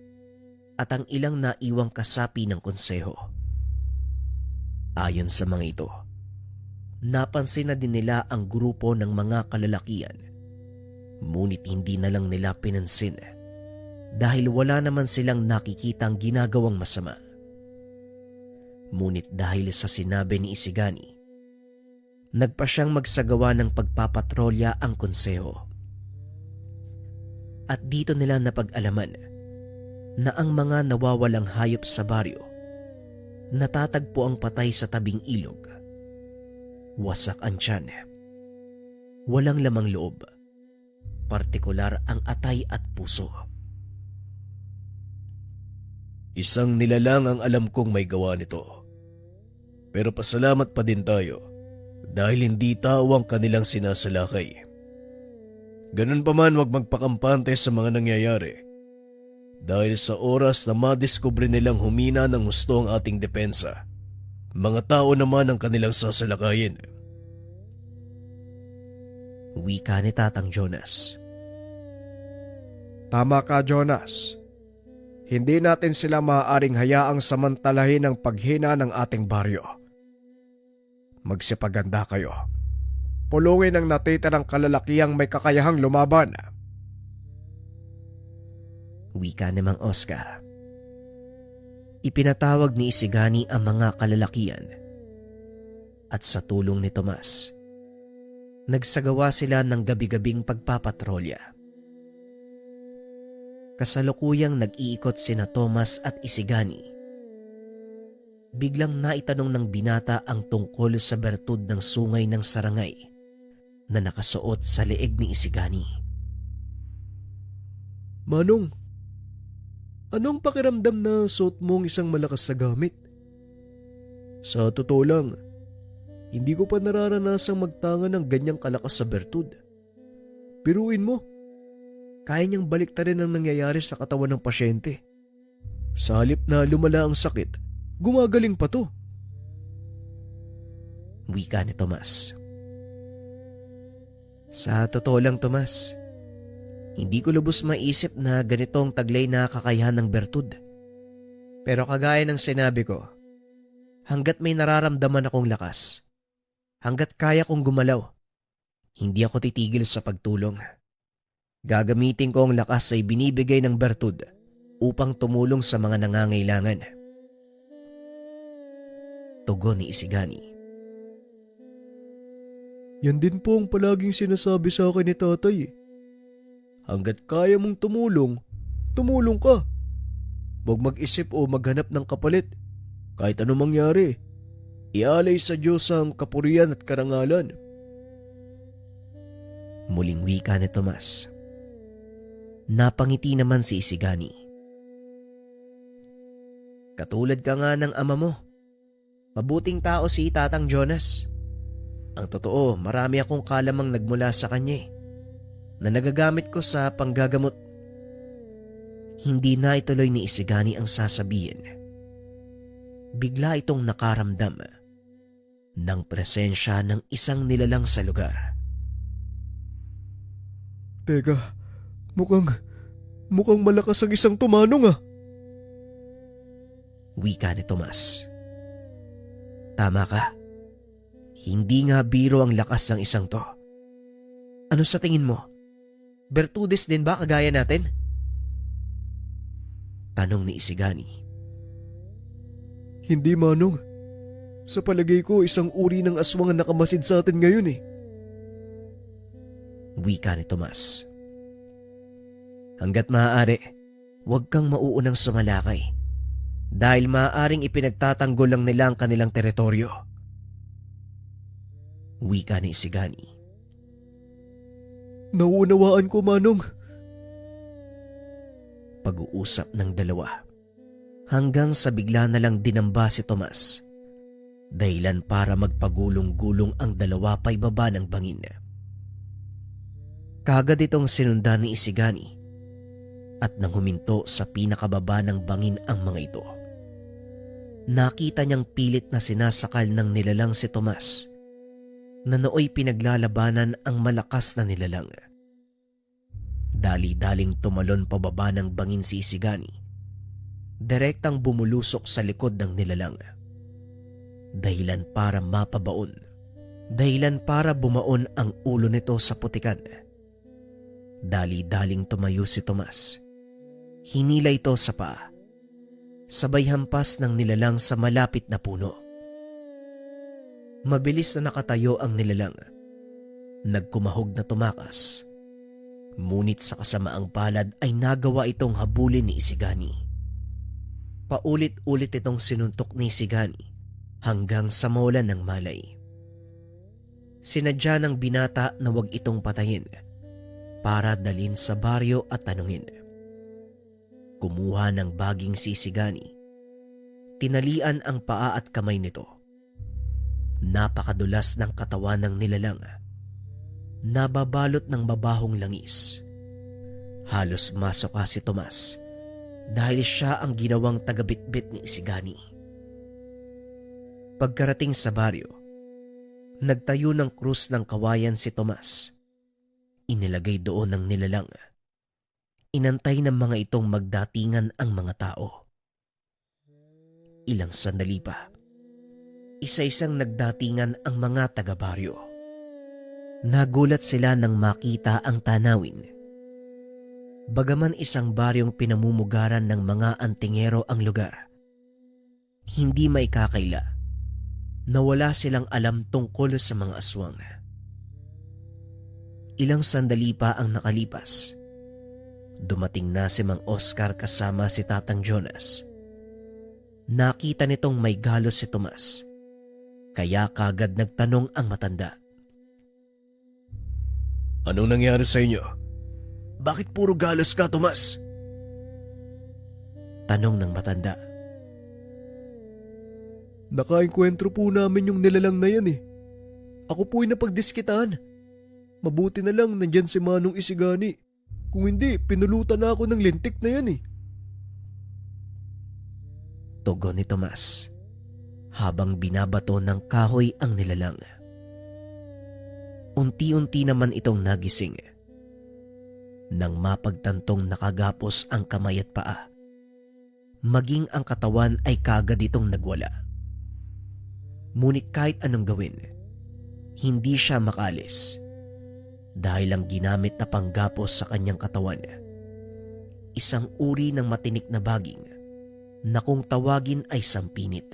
at ang ilang naiwang kasapi ng konseho. Ayon sa mga ito, napansin na din nila ang grupo ng mga kalalakian. Ngunit hindi na lang nila pinansin dahil wala naman silang nakikitang ginagawang masama. Ngunit dahil sa sinabi ni Isigani, nagpa siyang magsagawa ng pagpapatrolya ang konseho. At dito nila napag-alaman na ang mga nawawalang hayop sa baryo natatagpo ang patay sa tabing ilog. Wasak ang tiyan. Walang lamang loob. Partikular ang atay at puso. Isang nilalang ang alam kong may gawa nito. Pero pasalamat pa din tayo dahil hindi tao ang kanilang sinasalakay. Ganun pa man, huwag magpakampante sa mga nangyayari. Dahil sa oras na madiskubre nilang humina ng husto ang ating depensa, mga tao naman ang kanilang sasalakayin. Wika ni Tatang Jonas. Tama ka, Jonas. Hindi natin sila maaaring hayaang samantalahin ang paghina ng ating baryo. Magsipaganda kayo. Pulungin ang natitirang kalalakihang may kakayahang lumaban. Wika ni Mang Oscar. Ipinatawag ni Isigani ang mga kalalakian at sa tulong ni Tomas, nagsagawa sila ng gabi-gabing pagpapatrolya. Kasalukuyang nag-iikot sina Tomas at Isigani. Biglang naitanong ng binata ang tungkol sa bertud ng sungay ng sarangay na nakasuot sa leeg ni Isigani. Manong, anong pakiramdam na suot mong isang malakas na gamit? Sa totoo lang, hindi ko pa nararanasang magtanga ng ganyang kalakas sa bertud. Piruin mo, kaya niyang baliktarin ang nangyayari sa katawan ng pasyente. Sa halip na lumala ang sakit, gumagaling pa to. Wika ni Tomas. Sa totoo lang, Tomas, hindi ko lubos maisip na ganitong taglay na kakayahan ng bertud. Pero kagaya ng sinabi ko, hanggat may nararamdaman akong lakas, hanggat kaya kong gumalaw, hindi ako titigil sa pagtulong. Gagamitin ko ang lakas ay binibigay ng bertud upang tumulong sa mga nangangailangan. Tugon ni Isigani. Yan din po ang palaging sinasabi sa akin ni tatay. Hanggat kaya mong tumulong, tumulong ka. Huwag mag-isip o maghanap ng kapalit. Kahit anong mangyari, ialay sa Diyos ang kapurihan at karangalan. Muling wika ni Tomas. Napangiti naman si Isigani. Katulad ka nga ng ama mo. Mabuting tao si Tatang Jonas. Ang totoo, marami akong kalamang nagmula sa kanya na nagagamit ko sa panggagamot. Hindi na ituloy ni Isigani ang sasabihin. Bigla itong nakaramdam ng presensya ng isang nilalang sa lugar. Teka, mukhang malakas ang isang tumanong ah. Wika ni Tomas. Tama ka. Hindi nga biro ang lakas ng isang to. Ano sa tingin mo? Bertudes din ba kagaya natin? Tanong ni Isigani. Hindi, Manong. Sa palagay ko, isang uri ng aswang ang nakamasid sa atin ngayon eh. Wika ni Tomas. Hanggat maaari, huwag kang mauunang sumalakay. Dahil maaaring ipinagtatanggol lang nila ang kanilang teritoryo. Wika ni Isigani. Nauunawaan ko, Manong. Pag-uusap ng dalawa. Hanggang sa bigla na lang dinamba si Tomas. Dahilan para magpagulong-gulong ang dalawa pa ibaba ng bangin. Kagad itong sinundan ni Isigani at nang huminto sa pinakababa ng bangin ang mga ito. Nakita niyang pilit na sinasakal ng nilalang si Tomas na nooy pinaglalabanan ang malakas na nilalang. Dali-daling tumalon pababa ng bangin si Isigani. Direktang bumulusok sa likod ng nilalang. Dahilan para mapabaon. Dahilan para bumaon ang ulo nito sa putikan. Dali-daling tumayo si Tomas. Hinila ito sa paa. Sabay hampas ng nilalang sa malapit na puno. Mabilis na nakatayo ang nilalang. Nagkumahog na tumakas. Ngunit sa kasamaang palad ay nagawa itong habulin ni Isigani. Paulit-ulit itong sinuntok ni Isigani hanggang sa mawalan ng malay. Sinadya ng binata na wag itong patayin para dalhin sa baryo at tanungin. Kumuha ng baging si Isigani. Tinalian ang paa at kamay nito. Napakadulas ng katawan ng nilalang. Nababalot ng mabahong langis. Halos masuka si Tomas dahil siya ang ginawang tagabitbit ni Isigani. Pagkarating sa baryo, nagtayo ng krus ng kawayan si Tomas. Inilagay doon ng nilalang. Inantay ng mga itong magdatingan ang mga tao. Ilang sandali pa, isa-isang nagdatingan ang mga taga-baryo. Nagulat sila nang makita ang tanawin. Bagaman isang baryong pinamumugaran ng mga antingero ang lugar, hindi maikakaila na wala silang alam tungkol sa mga aswang. Ilang sandali pa ang nakalipas. Dumating na si Mang Oscar kasama si Tatang Jonas. Nakita nitong may galos si Tomas, kaya kagad nagtanong ang matanda. Anong nangyari sa inyo? Bakit puro galos ka, Tomas? Tanong ng matanda. Nakaengkwentro po namin yung nilalang na yan eh. Ako po'y napagdiskitaan. Mabuti na lang nandyan si Manong Isigani. Kung hindi, pinulutan na ako ng lintik na yan eh. Tugon ni Tomas habang binabato ng kahoy ang nilalang. Unti-unti naman itong nagising. Nang mapagtantong nakagapos ang kamay at paa, maging ang katawan ay kagad itong nagwala. Ngunit kahit anong gawin, hindi siya makalis dahil ang ginamit na panggapos sa kanyang katawan, isang uri ng matinik na baging na kung tawagin ay sampinit.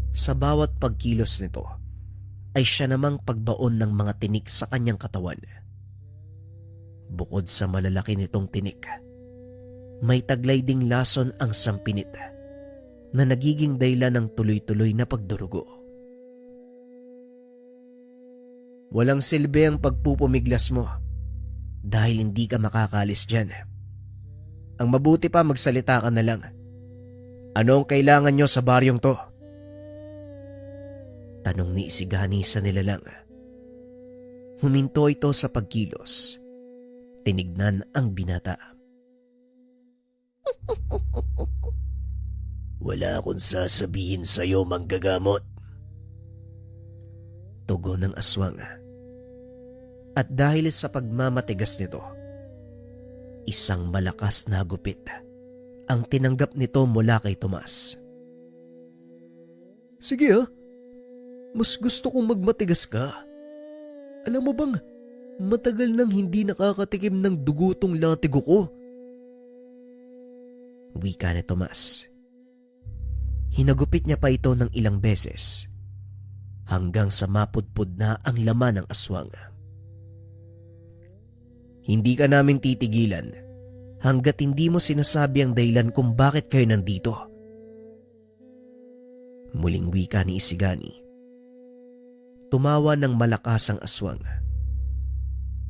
Sa bawat pagkilos nito ay siya namang pagbaon ng mga tinik sa kanyang katawan. Bukod sa malalaki nitong tinik, may taglay ding lason ang sampinit na nagiging dahilan ng tuloy-tuloy na pagdurugo. Walang silbi ang pagpupumiglas mo dahil hindi ka makakalis dyan. Ang mabuti pa magsalita ka na lang. Ano ang kailangan nyo sa baryong to? Tanong ni Isigani sa nilalang. Huminto ito sa pagkilos. Tinignan ang binata. Wala akong sasabihin sa'yo, manggagamot. Tugon ng aswang. At dahil sa pagmamatigas nito, isang malakas na gupit ang tinanggap nito mula kay Tomas. Sige ah, mas gusto kong magmatigas ka. Alam mo bang, matagal nang hindi nakakatikim ng dugo tong latigo ko. Wika ni Tomas. Hinagupit niya pa ito ng ilang beses hanggang sa mapudpud na ang laman ng aswang. Hindi ka namin titigilan hanggat hindi mo sinasabi ang dahilan kung bakit kayo nandito. Muling wika ni Isigani. Tumawa ng malakas ang aswang.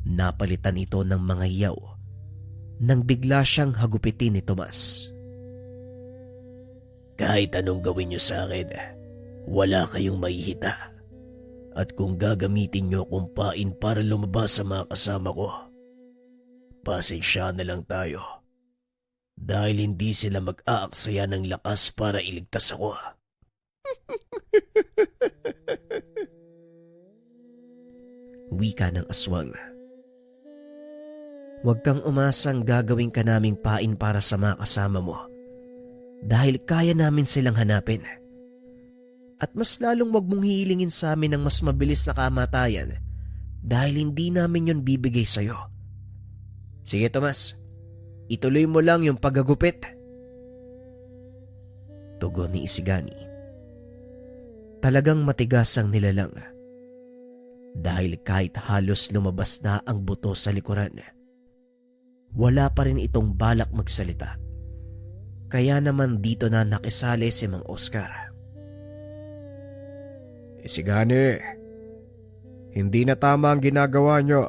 Napalitan ito ng mga hiyaw nang bigla siyang hagupitin ni Tomas. Kahit anong gawin niyo sa akin, wala kayong mahihita. At kung gagamitin niyo akong pain para lumabas sa mga kasama ko, pasensya na lang tayo. Dahil hindi sila mag-aaksaya ng lakas para iligtas ako. Wika ng aswang. Huwag kang umasang gagawin ka naming pain para sa mga kasama mo dahil kaya namin silang hanapin. At mas lalong wag mong hihilingin sa amin ng mas mabilis na kamatayan dahil hindi namin yon bibigay sa'yo. Sige Tomas, ituloy mo lang yung paggagupit. Tugon ni Isigani. Talagang matigas ang nilalang dahil kahit halos lumabas na ang buto sa likuran, wala pa rin itong balak magsalita. Kaya naman dito na nakisali si Mang Oscar. Isigani, hindi na tama ang ginagawa nyo.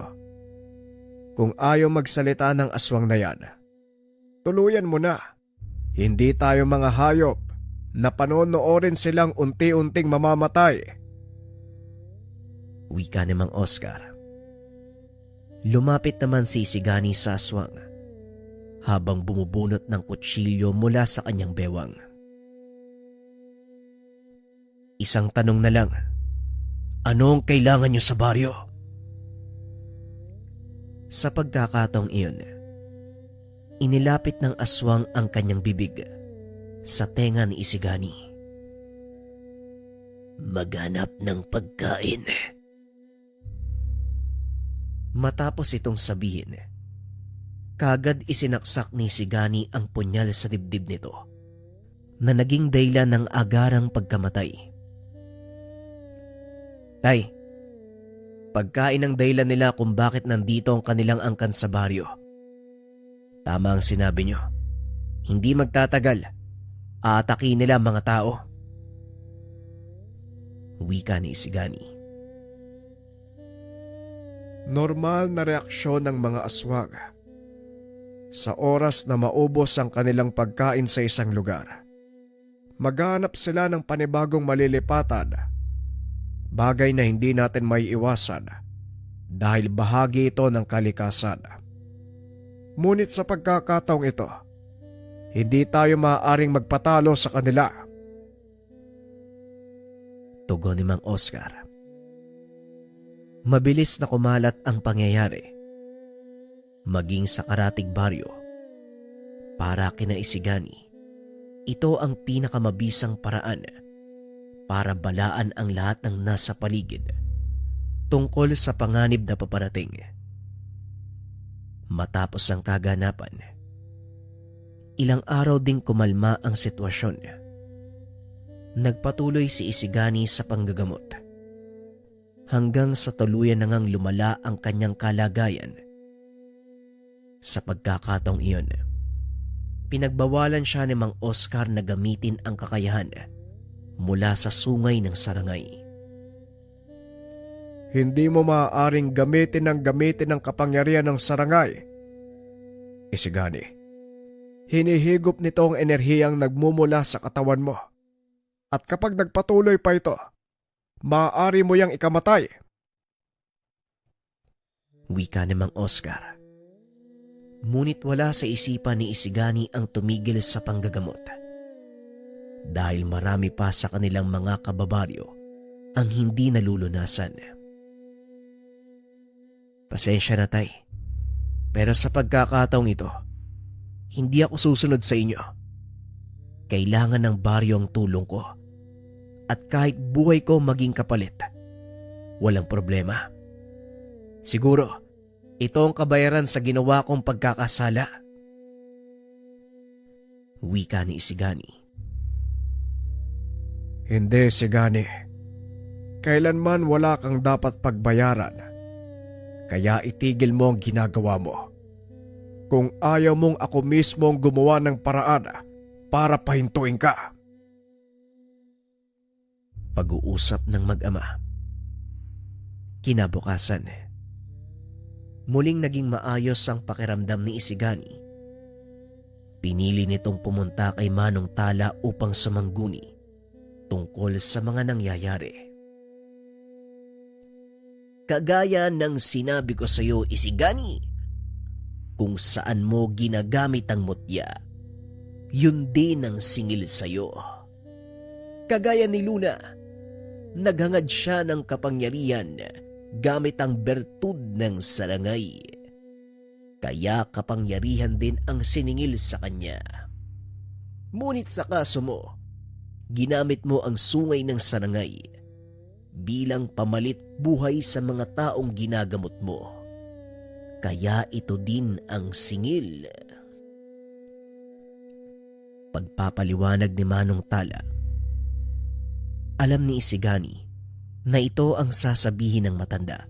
Kung ayaw magsalita ng aswang na yan, tuluyan mo na. Hindi tayo mga hayop na panonoorin silang unti-unting mamamatay. Wika ni Mang Oscar. Lumapit naman si Isigani sa aswang habang bumubunot ng kutsilyo mula sa kanyang bewang. Isang tanong na lang, anong kailangan niyo sa baryo? Sa pagkakataong iyon, inilapit ng aswang ang kanyang bibig sa tenga ni Isigani. Maghanap ng pagkain. Matapos itong sabihin, kagad isinaksak ni Isigani ang punyal sa dibdib nito na naging dahilan ng agarang pagkamatay. Tay, pagkain ang dahilan nila kung bakit nandito ang kanilang angkan sa baryo. Tama ang sinabi nyo. Hindi magtatagal. Aatakin nila ang mga tao. Wika ni Isigani. Normal na reaksyon ng mga aswang sa oras na maubos ang kanilang pagkain sa isang lugar. Maghanap sila ng panibagong malilipatan, bagay na hindi natin may iwasan dahil bahagi ito ng kalikasan. Ngunit sa pagkakataong ito, hindi tayo maaaring magpatalo sa kanila. Tugon ni Mang Oscar. Mabilis na kumalat ang pangyayari, maging sa Karatig Baryo. Para kina Isigani, ito ang pinakamabisang paraan para balaan ang lahat ng nasa paligid tungkol sa panganib na paparating. Matapos ang kaganapan, ilang araw ding kumalma ang sitwasyon. Nagpatuloy si Isigani sa panggagamot hanggang sa tuluyan na ngang lumala ang kanyang kalagayan. Sa pagkakataong iyon, pinagbawalan siya ni Mang Oscar na gamitin ang kakayahan mula sa sungay ng sarangay. Hindi mo maaaring gamitin ang kapangyarihan ng sarangay. Isigani, hinihigop nito ang enerhiyang nagmumula sa katawan mo. At kapag nagpatuloy pa ito, maaari mo yang ikamatay. Wika ni Mang Oscar. Ngunit wala sa isipan ni Isigani ang tumigil sa panggagamot. Dahil marami pa sa kanilang mga kababaryo ang hindi nalulunasan. Pasensya na tay, pero sa pagkakataong ito, hindi ako susunod sa inyo. Kailangan ng baryo ang tulong ko. At kahit buhay ko maging kapalit, walang problema. Siguro, ito ang kabayaran sa ginawa kong pagkakasala. Wika ni Isigani. Hindi, Isigani. Kailanman wala kang dapat pagbayaran. Kaya itigil mo ang ginagawa mo. Kung ayaw mong ako mismo ang gumawa ng paraan para pahintuin ka. Pag-uusap ng mag-ama. Kinabukasan, muling naging maayos ang pakiramdam ni Isigani. Pinili nitong pumunta kay Manong Tala upang sumangguni tungkol sa mga nangyayari. Kagaya ng sinabi ko sa iyo, Isigani, kung saan mo ginagamit ang mutya, yun din ang singil sa iyo. Kagaya ni Luna, naghangad siya ng kapangyarihan gamit ang bertud ng sarangay. Kaya kapangyarihan din ang siningil sa kanya. Ngunit sa kaso mo, ginamit mo ang sungay ng sarangay bilang pamalit buhay sa mga taong ginagamot mo. Kaya ito din ang singil. Pagpapaliwanag ni Manong Tala, alam ni Isigani na ito ang sasabihin ng matanda.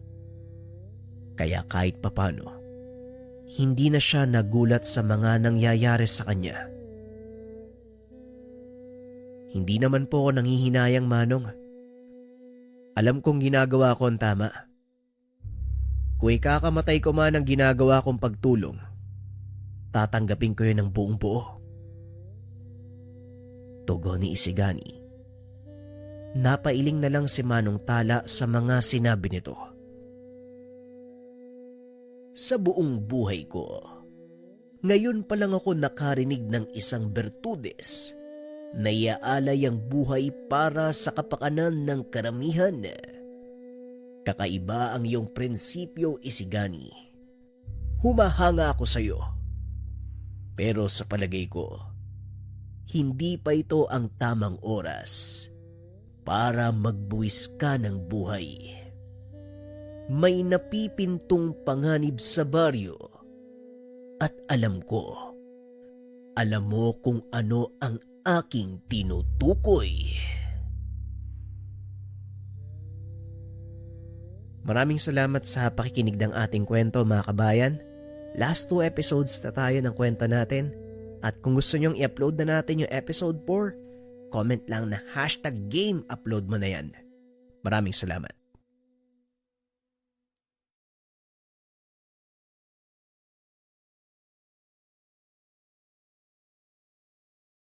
Kaya kahit papano, hindi na siya nagulat sa mga nangyayari sa kanya. Hindi naman po ako nanghihinayang, Manong. Alam kong ginagawa ko ang tama. Kung ikakamatay ko man ang ginagawa kong pagtulong, tatanggapin ko yun ng buong buo. Tugon ni Isigani. Napailing na lang si Manong Tala sa mga sinabi nito. Sa buong buhay ko, ngayon pa lang ako nakarinig ng isang bertudes na iaalay ang buhay para sa kapakanan ng karamihan. Kakaiba ang iyong prinsipyo, Isigani. Humahanga ako sa iyo. Pero sa palagay ko, hindi pa ito ang tamang oras para magbuwis ka ng buhay. May napipintong panganib sa baryo at alam mo kung ano ang aking tinutukoy. Maraming salamat sa pakikinig ng ating kwento, mga kabayan. Last 2 episodes na tayo ng kwento natin. At kung gusto nyong i-upload na natin yung episode 4, comment lang na #game upload mo na yan. Maraming salamat.